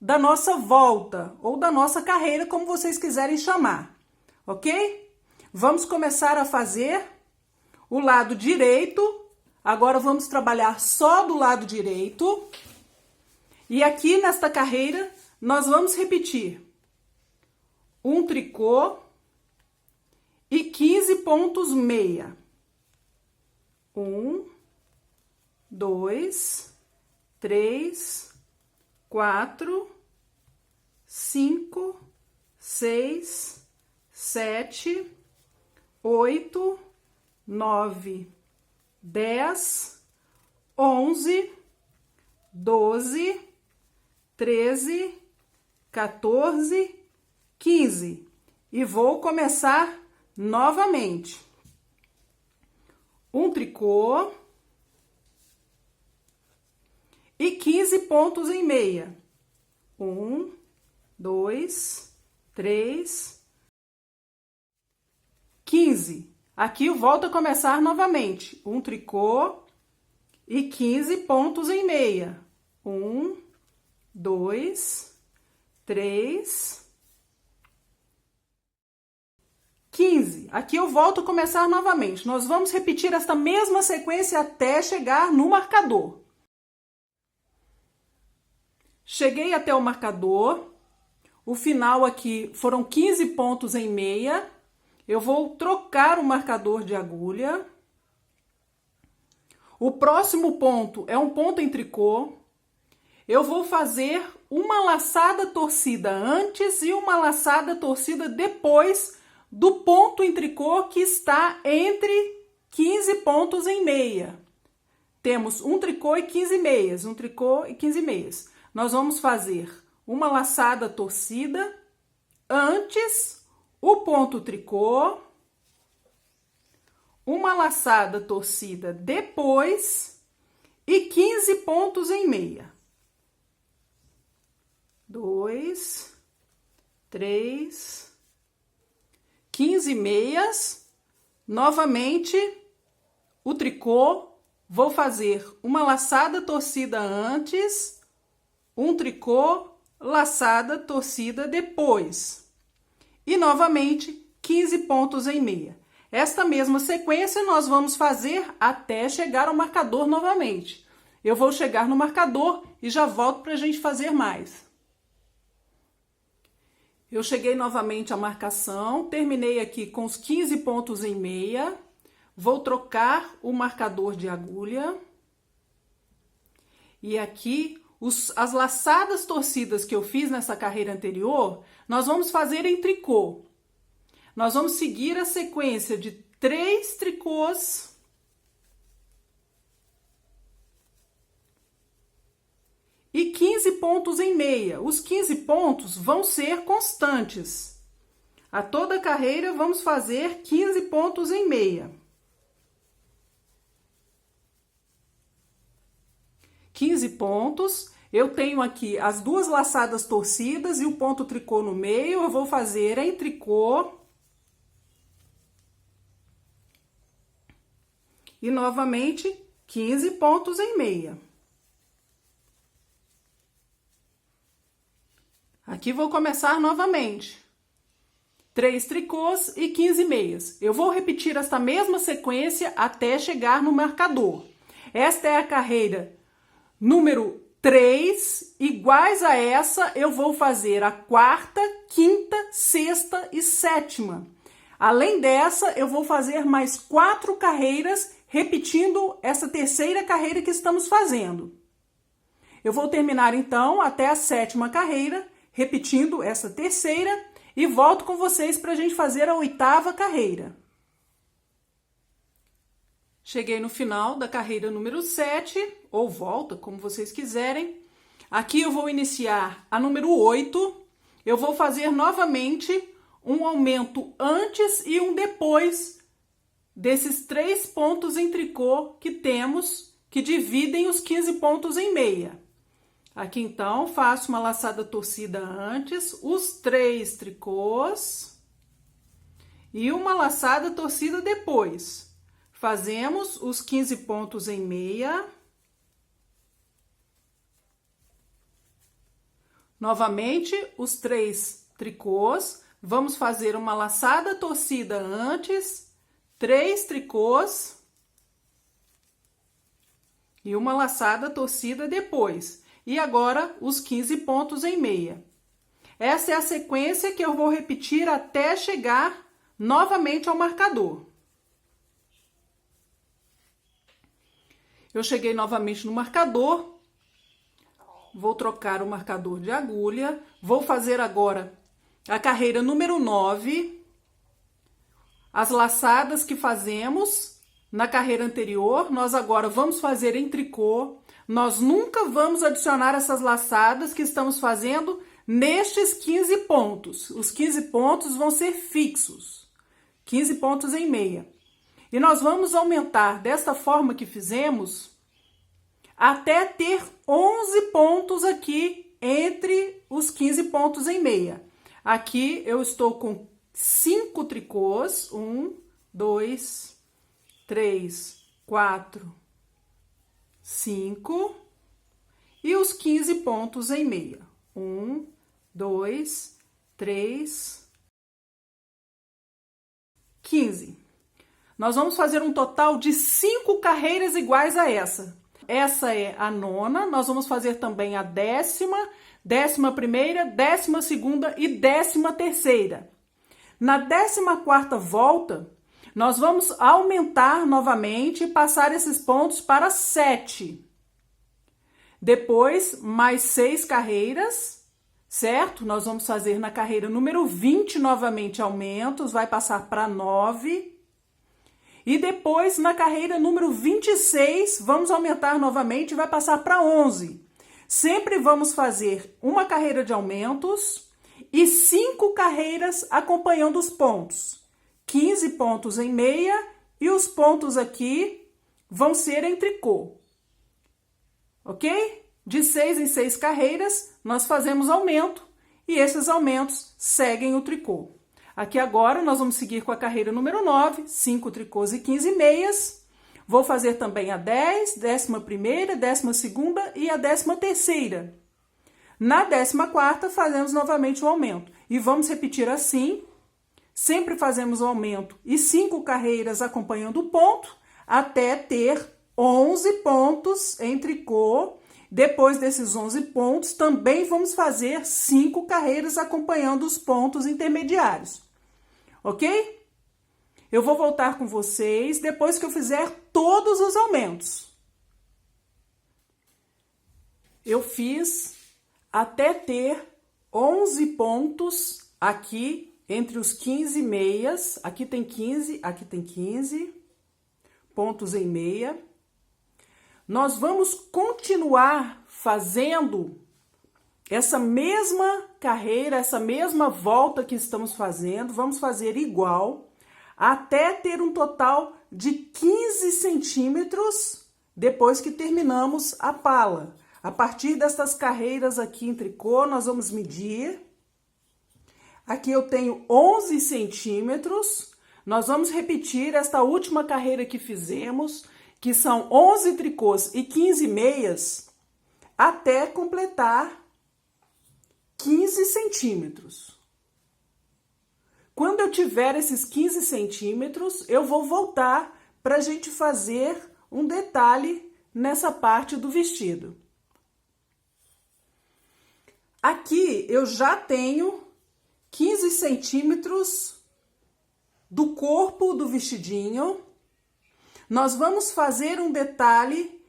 da nossa volta, ou da nossa carreira, como vocês quiserem chamar, ok? Vamos começar a fazer o lado direito. Agora vamos trabalhar só do lado direito. E aqui nesta carreira, nós vamos repetir um tricô e 15 pontos meia. 1, 2, 3, 4, 5, 6, 7, 8, 9, 10, 11, 12, 13, 14, 15. E vou começar novamente. Um tricô e 15 pontos em meia. 1, 2, 3, 15. Aqui eu volto a começar novamente. Um tricô e 15 pontos em meia. 1, 2, 3, 15. Aqui eu volto a começar novamente. Nós vamos repetir esta mesma sequência até chegar no marcador. Cheguei até o marcador. O final aqui foram 15 pontos em meia. Eu vou trocar o marcador de agulha. O próximo ponto é um ponto em tricô. Eu vou fazer uma laçada torcida antes e uma laçada torcida depois do ponto em tricô que está entre 15 pontos em meia. Temos um tricô e 15 meias, um tricô e 15 meias. Nós vamos fazer uma laçada torcida antes o ponto tricô, uma laçada torcida depois e 15 pontos em meia. 2, 3, 15 meias. Novamente, o tricô, vou fazer uma laçada torcida antes, um tricô, laçada torcida depois. E novamente, 15 pontos em meia. Esta mesma sequência nós vamos fazer até chegar ao marcador novamente. Eu vou chegar no marcador e já volto para a gente fazer mais. Eu cheguei novamente à marcação, terminei aqui com os 15 pontos em meia. Vou trocar o marcador de agulha. E aqui, as laçadas torcidas que eu fiz nessa carreira anterior, nós vamos fazer em tricô. Nós vamos seguir a sequência de 3 tricôs e 15 pontos em meia. Os 15 pontos vão ser constantes. A toda a carreira vamos fazer 15 pontos em meia. 15 pontos. Eu tenho aqui as duas laçadas torcidas e o ponto tricô no meio. Eu vou fazer em tricô. E novamente, 15 pontos em meia. Aqui vou começar novamente. 3 tricôs e 15 meias. Eu vou repetir esta mesma sequência até chegar no marcador. Esta é a carreira número 3. Iguais a essa, eu vou fazer a quarta, quinta, sexta e sétima. Além dessa, eu vou fazer mais 4 carreiras, repetindo essa terceira carreira que estamos fazendo. Eu vou terminar, então, até a 7ª carreira, repetindo essa terceira, e volto com vocês para a gente fazer a 8ª carreira. Cheguei no final da carreira número 7, ou volta, como vocês quiserem. Aqui eu vou iniciar a número 8. Eu vou fazer novamente um aumento antes e um depois desses 3 pontos em tricô que temos, que dividem os 15 pontos em meia. Aqui, então, faço uma laçada torcida antes, os 3 tricôs e uma laçada torcida depois. Fazemos os 15 pontos em meia. Novamente, os 3 tricôs. Vamos fazer uma laçada torcida antes, 3 tricôs e uma laçada torcida depois. E agora, os 15 pontos em meia. Essa é a sequência que eu vou repetir até chegar novamente ao marcador. Eu cheguei novamente no marcador, vou trocar o marcador de agulha, vou fazer agora a carreira número 9, as laçadas que fazemos na carreira anterior, nós agora vamos fazer em tricô, nós nunca vamos adicionar essas laçadas que estamos fazendo nestes 15 pontos. Os 15 pontos vão ser fixos, 15 pontos em meia. E nós vamos aumentar desta forma que fizemos até ter 11 pontos aqui entre os 15 pontos em meia. Aqui eu estou com 5 tricôs, 1, 2, 3, 4, 5 e os 15 pontos em meia. 1, 2, 3, 15. Nós vamos fazer um total de 5 carreiras iguais a essa. Essa é a 9ª, nós vamos fazer também a 10ª, 11ª, 12ª e 13ª. Na 14ª volta, nós vamos aumentar novamente e passar esses pontos para 7. Depois, mais 6 carreiras, certo? Nós vamos fazer na carreira número 20 novamente aumentos, vai passar para 9. E depois, na carreira número 26, vamos aumentar novamente e vai passar para 11. Sempre vamos fazer uma carreira de aumentos e 5 carreiras acompanhando os pontos. 15 pontos em meia e os pontos aqui vão ser em tricô. Ok? De 6 em 6 carreiras, nós fazemos aumento e esses aumentos seguem o tricô. Aqui agora nós vamos seguir com a carreira número 9, 5 tricôs e 15 meias. Vou fazer também a 10, 11ª, 12ª e a 13ª. Na 14ª fazemos novamente o aumento. E vamos repetir assim, sempre fazemos o aumento e 5 carreiras acompanhando o ponto, até ter 11 pontos em tricô. Depois desses 11 pontos, também vamos fazer 5 carreiras acompanhando os pontos intermediários. Ok? Eu vou voltar com vocês depois que eu fizer todos os aumentos. Eu fiz até ter 11 pontos aqui entre os 15 meias. Aqui tem 15, aqui tem 15 pontos em meia. Nós vamos continuar fazendo essa mesma carreira, essa mesma volta que estamos fazendo, vamos fazer igual, até ter um total de 15 centímetros depois que terminamos a pala. A partir destas carreiras aqui em tricô, nós vamos medir. Aqui eu tenho 11 centímetros, nós vamos repetir esta última carreira que fizemos, que são 11 tricôs e 15 meias, até completar 15 centímetros. Quando eu tiver esses 15 centímetros, eu vou voltar para a gente fazer um detalhe nessa parte do vestido. Aqui eu já tenho 15 centímetros do corpo do vestidinho. Nós vamos fazer um detalhe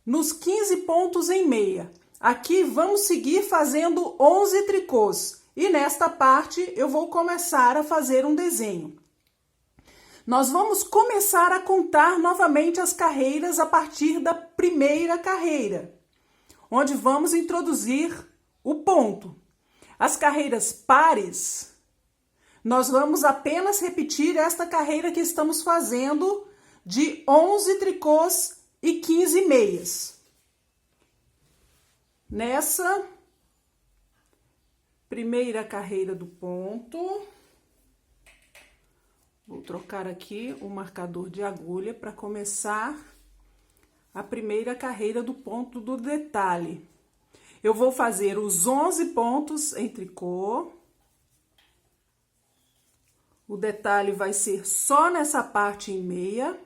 nos 15 pontos em meia. Aqui vamos seguir fazendo 11 tricôs e nesta parte eu vou começar a fazer um desenho. Nós vamos começar a contar novamente as carreiras a partir da primeira carreira, onde vamos introduzir o ponto. As carreiras pares, nós vamos apenas repetir esta carreira que estamos fazendo de 11 tricôs e 15 meias. Nessa primeira carreira do ponto, vou trocar aqui o marcador de agulha para começar a primeira carreira do ponto do detalhe. Eu vou fazer os 11 pontos em tricô. O detalhe vai ser só nessa parte em meia.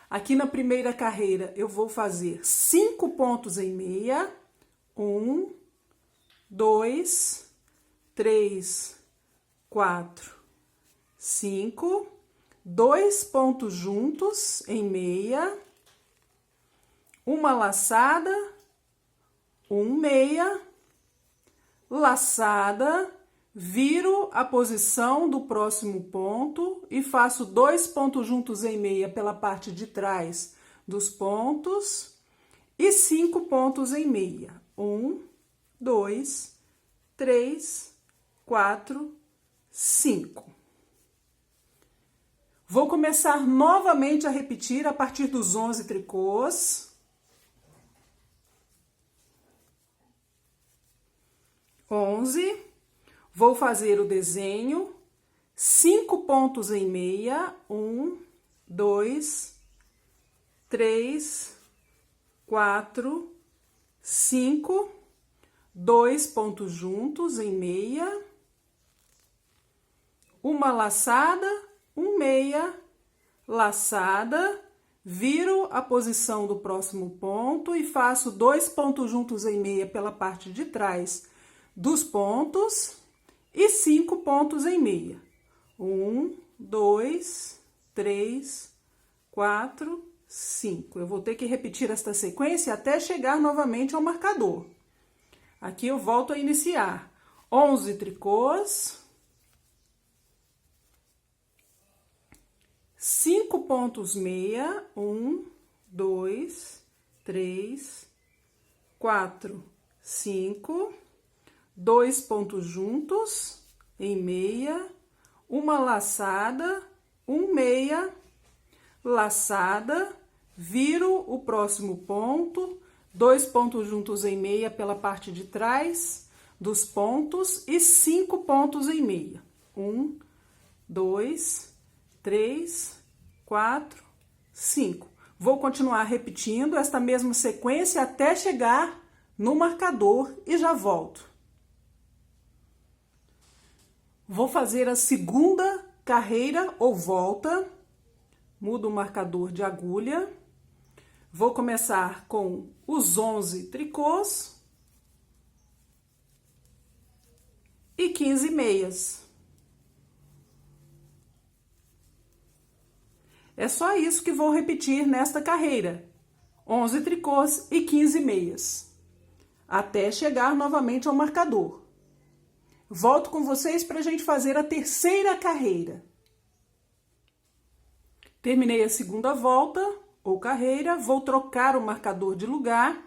Aqui na primeira carreira, eu vou fazer 5 pontos em meia. 1, 2, 3, 4, 5. 2 pontos juntos em meia. uma laçada, um meia, laçada, viro a posição do próximo ponto e faço 2 pontos juntos em meia pela parte de trás dos pontos e 5 pontos em meia. 1, 2, 3, 4, 5. Vou começar novamente a repetir a partir dos 11 tricôs. 11. Vou fazer o desenho, 5 pontos em meia, 1, 2, 3, 4, 5, 2 pontos juntos em meia, uma laçada, um meia, laçada, viro a posição do próximo ponto e faço 2 pontos juntos em meia pela parte de trás dos pontos e 5 pontos em meia. 1, 2, 3, 4, 5. Eu vou ter que repetir esta sequência até chegar novamente ao marcador. Aqui eu volto a iniciar. 11 tricôs, 5 pontos meia, 1, 2, 3, 4, 5, 2 pontos juntos em meia, uma laçada, um meia, laçada, viro o próximo ponto, 2 pontos juntos em meia pela parte de trás dos pontos e 5 pontos em meia. 1, 2, 3, 4, 5. Vou continuar repetindo esta mesma sequência até chegar no marcador e já volto. Vou fazer a segunda carreira ou volta, mudo o marcador de agulha, vou começar com os 11 tricôs e 15 meias. É só isso que vou repetir nesta carreira, 11 tricôs e 15 meias, até chegar novamente ao marcador. Volto com vocês para a gente fazer a terceira carreira. Terminei a segunda volta ou carreira, vou trocar o marcador de lugar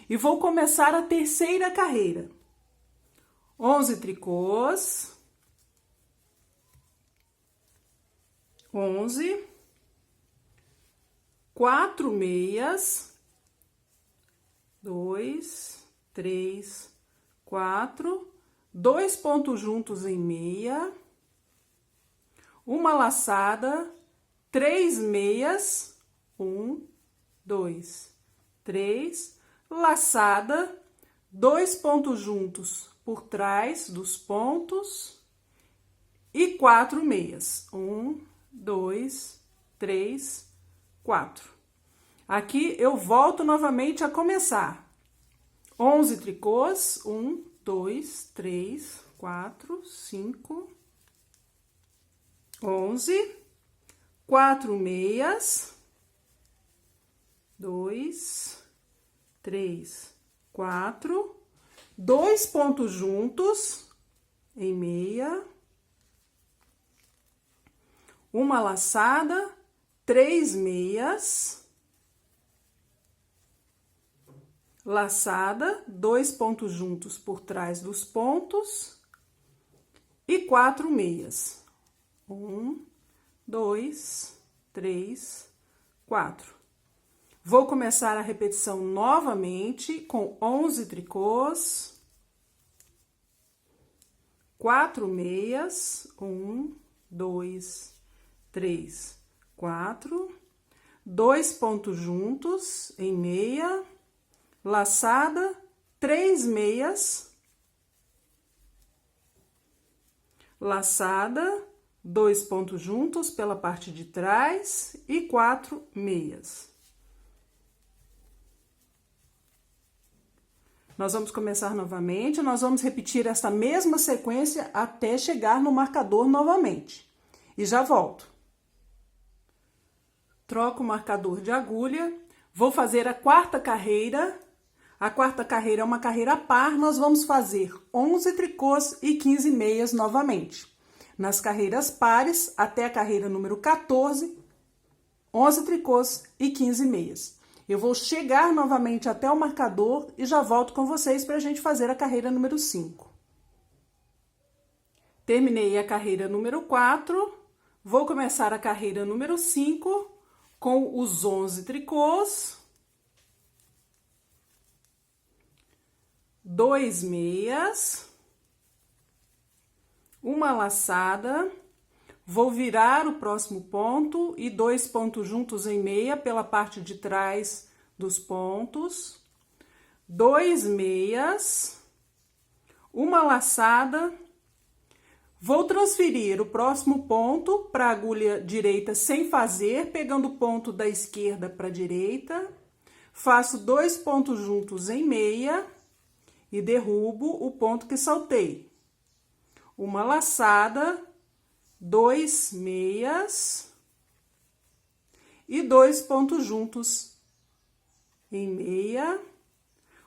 e vou começar a terceira carreira. 11 tricôs, 11, 4 meias, 2, 3, 4, 2 pontos juntos em meia, uma laçada, 3 meias, 1, 2, 3, laçada, 2 pontos juntos por trás dos pontos e 4 meias, 1, 2, 3, 4. Aqui eu volto novamente a começar. 11 tricôs, 1, 2, 3, 4, 5, 11, 4 meias, 2, 3, 4, 2 pontos juntos em meia, uma laçada, 3 meias, laçada, 2 pontos juntos por trás dos pontos e 4 meias. 1, 2, 3, 4. Vou começar a repetição novamente com 11 tricôs, 4 meias, 1, 2, 3, 4, 2 pontos juntos em meia, laçada, 3 meias, laçada, 2 pontos juntos pela parte de trás e 4 meias. Nós vamos começar novamente, nós vamos repetir essa mesma sequência até chegar no marcador novamente. E já volto. Troco o marcador de agulha, Vou fazer a quarta carreira. A quarta carreira é uma carreira par, nós vamos fazer 11 tricôs e 15 meias novamente. Nas carreiras pares, até a carreira número 14, 11 tricôs e 15 meias. Eu vou chegar novamente até o marcador e já volto com vocês para a gente fazer a carreira número 5. Terminei a carreira número 4, vou começar a carreira número 5 com os 11 tricôs, 2 meias, uma laçada, vou virar o próximo ponto e 2 pontos juntos em meia pela parte de trás dos pontos, 2 meias, uma laçada, vou transferir o próximo ponto para a agulha direita sem fazer, pegando o ponto da esquerda para a direita, faço 2 pontos juntos em meia e derrubo o ponto que saltei. Uma laçada, 2 meias e 2 pontos juntos em meia,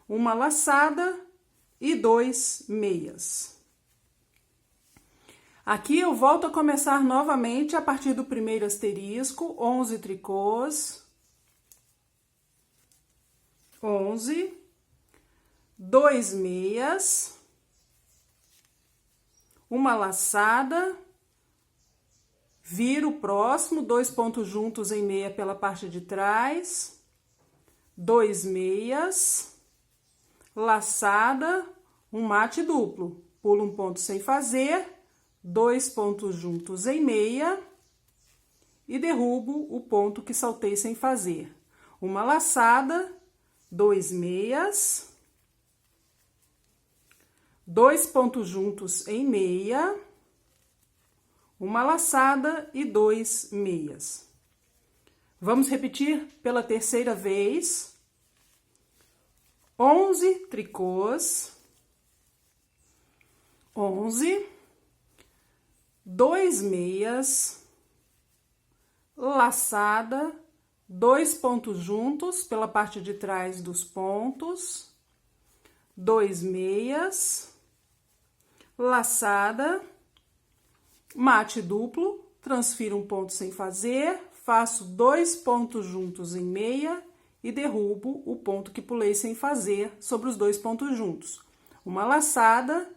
uma laçada e 2 meias. Aqui eu volto a começar novamente a partir do primeiro asterisco, 11 tricôs, 11, 2 meias, uma laçada, viro o próximo, 2 pontos juntos em meia pela parte de trás, 2 meias, laçada, um mate duplo, pulo um ponto sem fazer, 2 pontos juntos em meia e derrubo o ponto que saltei sem fazer. Uma laçada, 2 meias, 2 pontos juntos em meia, uma laçada e 2 meias. Vamos repetir pela terceira vez. 11 tricôs, 11, 2 meias, laçada, 2 pontos juntos pela parte de trás dos pontos, 2 meias, laçada, mate duplo, transfiro um ponto sem fazer, faço 2 pontos juntos em meia e derrubo o ponto que pulei sem fazer sobre os 2 pontos juntos. Uma laçada,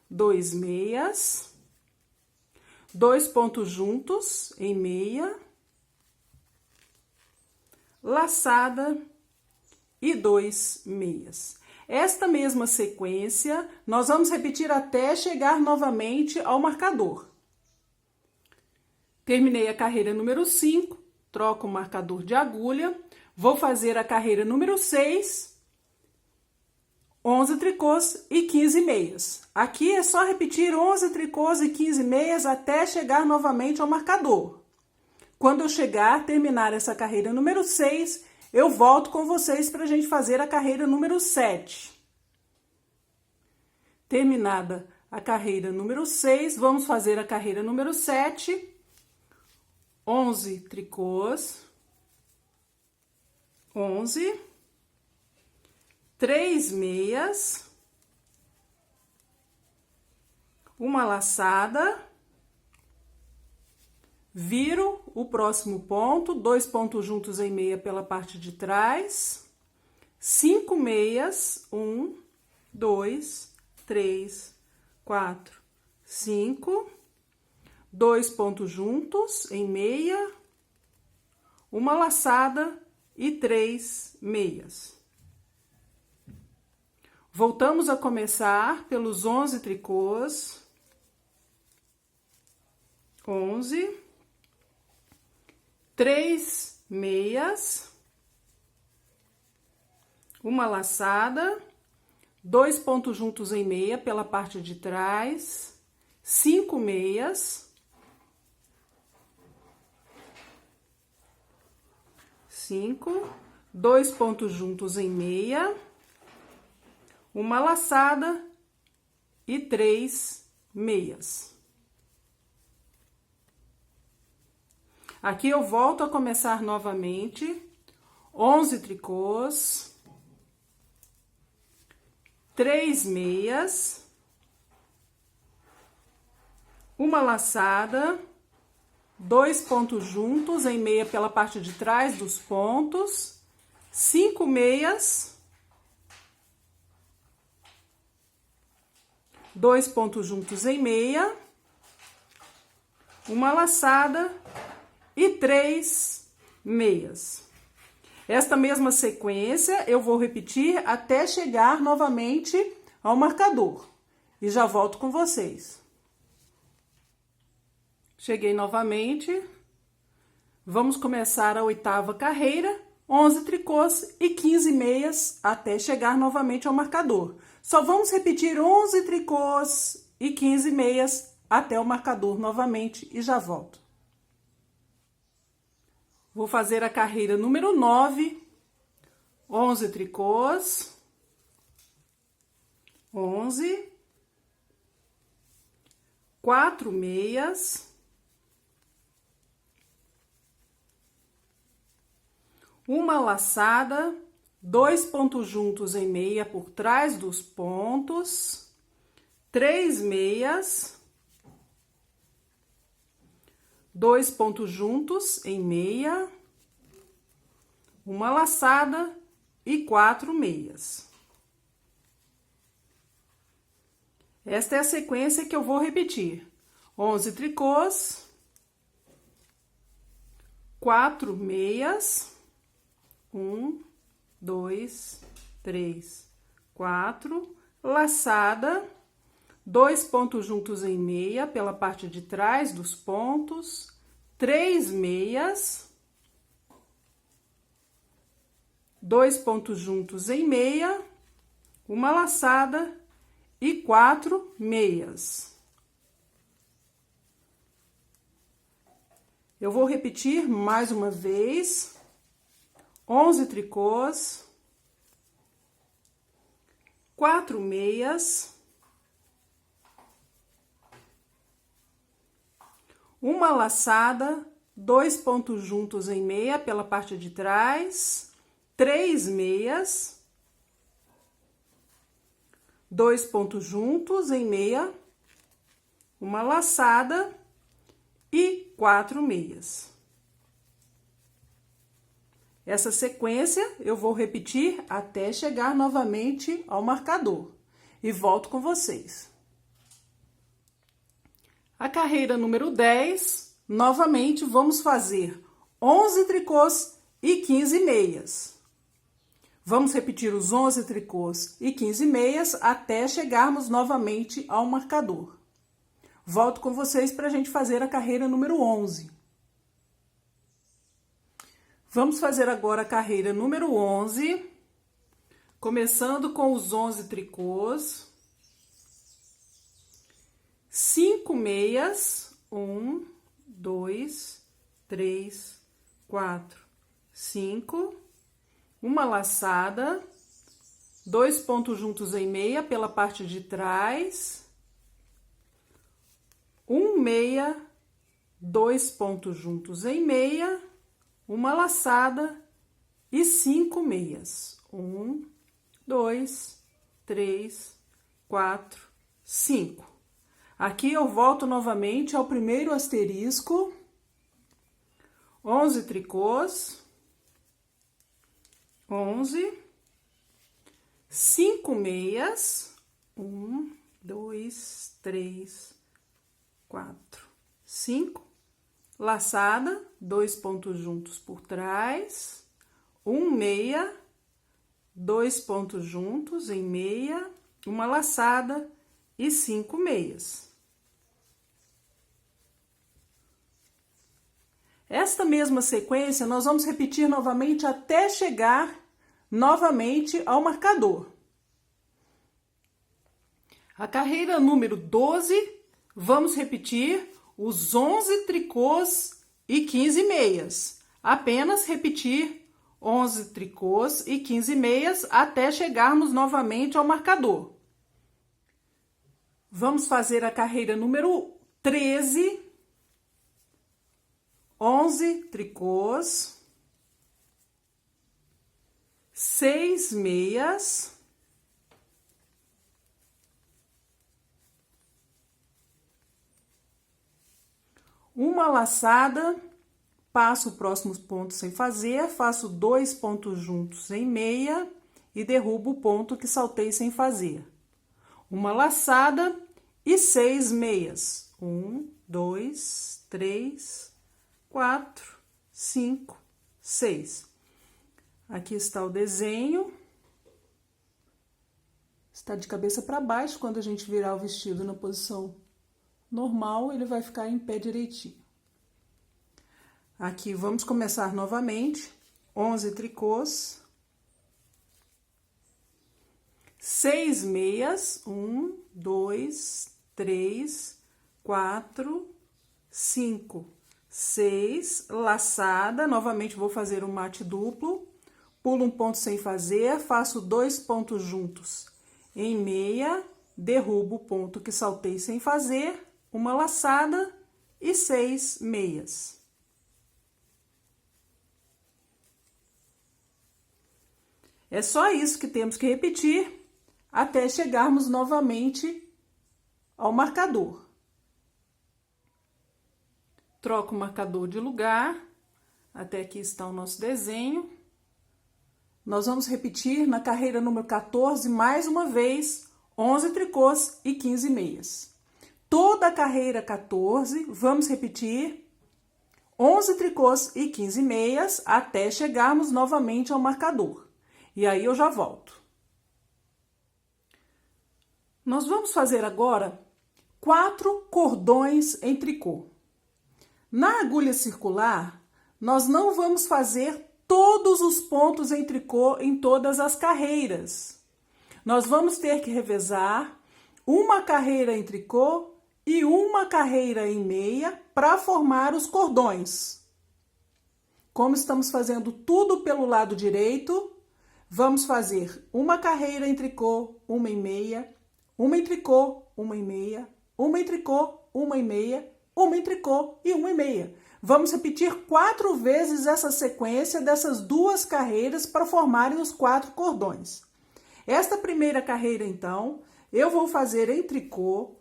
2 meias, 2 pontos juntos em meia, laçada e 2 meias. Esta mesma sequência, nós vamos repetir até chegar novamente ao marcador. Terminei a carreira número 5, troco o marcador de agulha, vou fazer a carreira número 6, 11 tricôs e 15 meias. Aqui é só repetir 11 tricôs e 15 meias até chegar novamente ao marcador. Quando eu chegar, terminar essa carreira número 6, eu volto com vocês para a gente fazer a carreira número 7. Terminada a carreira número 6, vamos fazer a carreira número 7. 11 tricôs, 11, 3 meias, uma laçada, viro o próximo ponto, 2 pontos juntos em meia pela parte de trás, 5 meias, 1, 2, 3, 4, 5, 2 pontos juntos em meia, uma laçada e 3 meias. Voltamos a começar pelos 11 tricôs, 11, 3 meias, uma laçada, 2 pontos juntos em meia pela parte de trás, 5 meias, 5, 2 pontos juntos em meia, uma laçada e 3 meias. Aqui eu volto a começar novamente, 11 tricôs, 3 meias, uma laçada, 2 pontos juntos em meia pela parte de trás dos pontos, 5 meias, 2 pontos juntos em meia, uma laçada e 3 meias. Esta mesma sequência eu vou repetir até chegar novamente ao marcador e já volto com vocês. Cheguei novamente, vamos começar a 8ª carreira, 11 tricôs e 15 meias até chegar novamente ao marcador. Só vamos repetir 11 tricôs e 15 meias até o marcador novamente e já volto. Vou fazer a carreira número 9, 11 tricôs, 11, 4 meias, uma laçada, 2 pontos juntos em meia por trás dos pontos, 3 meias, 2 pontos juntos em meia, uma laçada e 4 meias. Esta é a sequência que eu vou repetir. 11 tricôs, 4 meias, 1, 2, 3, 4, laçada, 2 pontos juntos em meia pela parte de trás dos pontos, 3 meias, 2 pontos juntos em meia, uma laçada e 4 meias. Eu vou repetir mais uma vez. 11 tricôs, 4 meias, uma laçada, 2 pontos juntos em meia pela parte de trás, 3 meias, 2 pontos juntos em meia, uma laçada e 4 meias. Essa sequência eu vou repetir até chegar novamente ao marcador e volto com vocês. A carreira número 10, novamente vamos fazer 11 tricôs e 15 meias. Vamos repetir os 11 tricôs e 15 meias até chegarmos novamente ao marcador. Volto com vocês para a gente fazer a carreira número 11. Vamos fazer agora a carreira número 11, começando com os 11 tricôs, 5 meias, 1, 2, 3, 4, 5, uma laçada, 2 pontos juntos em meia pela parte de trás, 1 meia, 2 pontos juntos em meia, uma laçada e 5 meias. 1, 2, 3, 4, 5. Aqui eu volto novamente ao primeiro asterisco. 11 tricôs, 11, 5 meias, 1, 2, 3, 4, 5. Laçada, 2 pontos juntos por trás, 1 meia, 2 pontos juntos em meia, uma laçada e 5 meias. Esta mesma sequência nós vamos repetir novamente até chegar novamente ao marcador. A carreira número 12, vamos repetir os 11 tricôs e 15 meias. Apenas repetir 11 tricôs e 15 meias até chegarmos novamente ao marcador. Vamos fazer a carreira número 13, 11 tricôs, 6 meias, uma laçada, passo o próximo ponto sem fazer, faço 2 pontos juntos em meia e derrubo o ponto que saltei sem fazer. Uma laçada e 6 meias. 1, 2, 3, 4, 5, 6. Aqui está o desenho. Está de cabeça para baixo. Quando a gente virar o vestido na posição normal, ele vai ficar em pé direitinho. Aqui vamos começar novamente. 11 tricôs. 6 meias. 1, 2, 3, 4, 5, 6. Laçada. Novamente vou fazer um mate duplo. Pulo um ponto sem fazer. Faço 2 pontos juntos em meia. Derrubo o ponto que saltei sem fazer. Uma laçada e 6 meias. É só isso que temos que repetir até chegarmos novamente ao marcador. Troco o marcador de lugar. Até aqui está o nosso desenho. Nós vamos repetir na carreira número 14, mais uma vez, 11 tricôs e 15 meias. Toda a carreira 14, vamos repetir 11 tricôs e 15 meias até chegarmos novamente ao marcador. E aí eu já volto. Nós vamos fazer agora 4 cordões em tricô. Na agulha circular, nós não vamos fazer todos os pontos em tricô em todas as carreiras. Nós vamos ter que revezar uma carreira em tricô e uma carreira em meia para formar os cordões. Como estamos fazendo tudo pelo lado direito, vamos fazer uma carreira em tricô, uma em meia, uma em tricô, uma em meia, uma em tricô, uma em meia, uma em tricô e uma em meia. Vamos repetir 4 vezes essa sequência dessas 2 carreiras para formarem os 4 cordões. Esta primeira carreira, então, eu vou fazer em tricô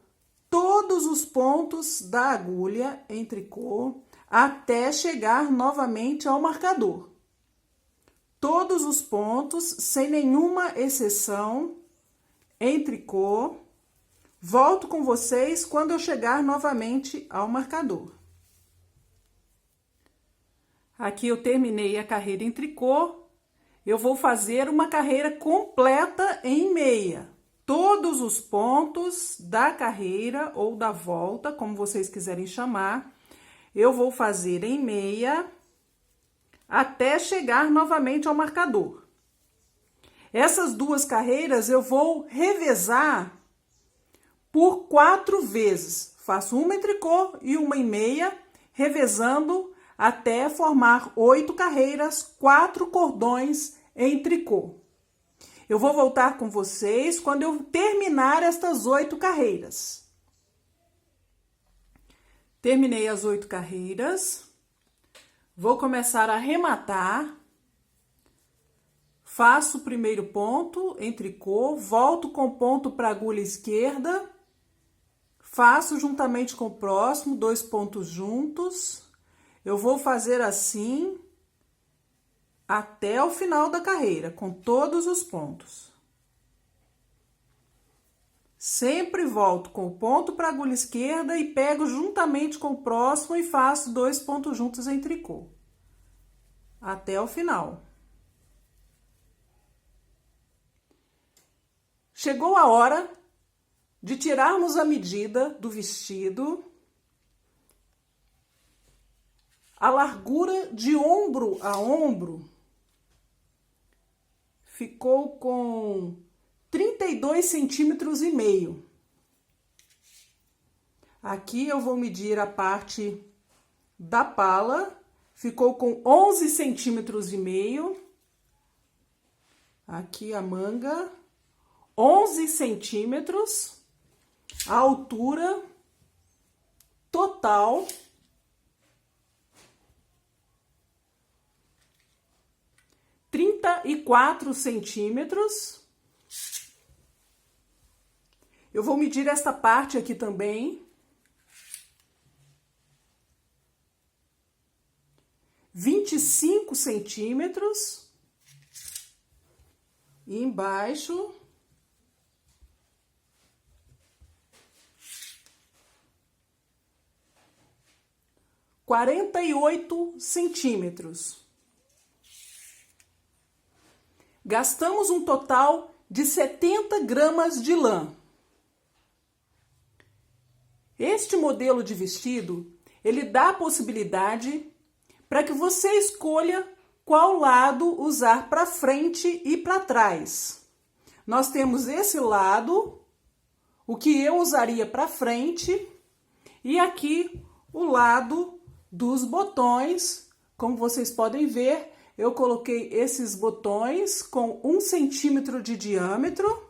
todos os pontos da agulha em tricô até chegar novamente ao marcador. Todos os pontos, sem nenhuma exceção, em tricô. Volto com vocês quando eu chegar novamente ao marcador. Aqui eu terminei a carreira em tricô. Eu vou fazer uma carreira completa em meia. Todos os pontos da carreira ou da volta, como vocês quiserem chamar, eu vou fazer em meia até chegar novamente ao marcador. Essas 2 carreiras eu vou revezar por 4 vezes. Faço uma em tricô e uma em meia, revezando até formar 8 carreiras, 4 cordões em tricô. Eu vou voltar com vocês quando eu terminar estas 8 carreiras. Terminei as 8 carreiras. Vou começar a arrematar. Faço o primeiro ponto em tricô, volto com o ponto para a agulha esquerda. Faço juntamente com o próximo, 2 pontos juntos. Eu vou fazer assim até o final da carreira, com todos os pontos. Sempre volto com o ponto para a agulha esquerda e pego juntamente com o próximo e faço 2 pontos juntos em tricô. Até o final. Chegou a hora de tirarmos a medida do vestido. A largura de ombro a ombro ficou com 32 centímetros e meio. Aqui eu vou medir a parte da pala, ficou com 11 centímetros e meio. Aqui a manga, 11 centímetros. A altura total 34 centímetros. Eu vou medir esta parte aqui também. 25 centímetros. E embaixo 48 centímetros. Gastamos um total de 70 gramas de lã. Este modelo de vestido, ele dá a possibilidade para que você escolha qual lado usar para frente e para trás. Nós temos esse lado, o que eu usaria para frente, e aqui o lado dos botões. Como vocês podem ver, eu coloquei esses botões com 1 centímetro de diâmetro.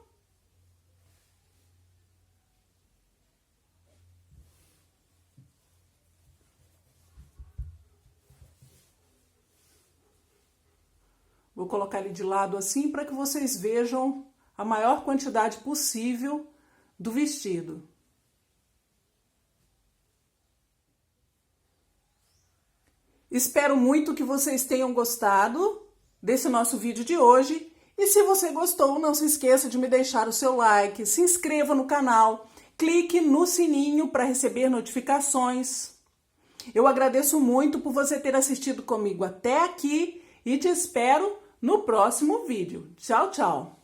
Vou colocar ele de lado assim para que vocês vejam a maior quantidade possível do vestido. Espero muito que vocês tenham gostado desse nosso vídeo de hoje. E se você gostou, não se esqueça de me deixar o seu like, se inscreva no canal, clique no sininho para receber notificações. Eu agradeço muito por você ter assistido comigo até aqui e te espero no próximo vídeo. Tchau, tchau!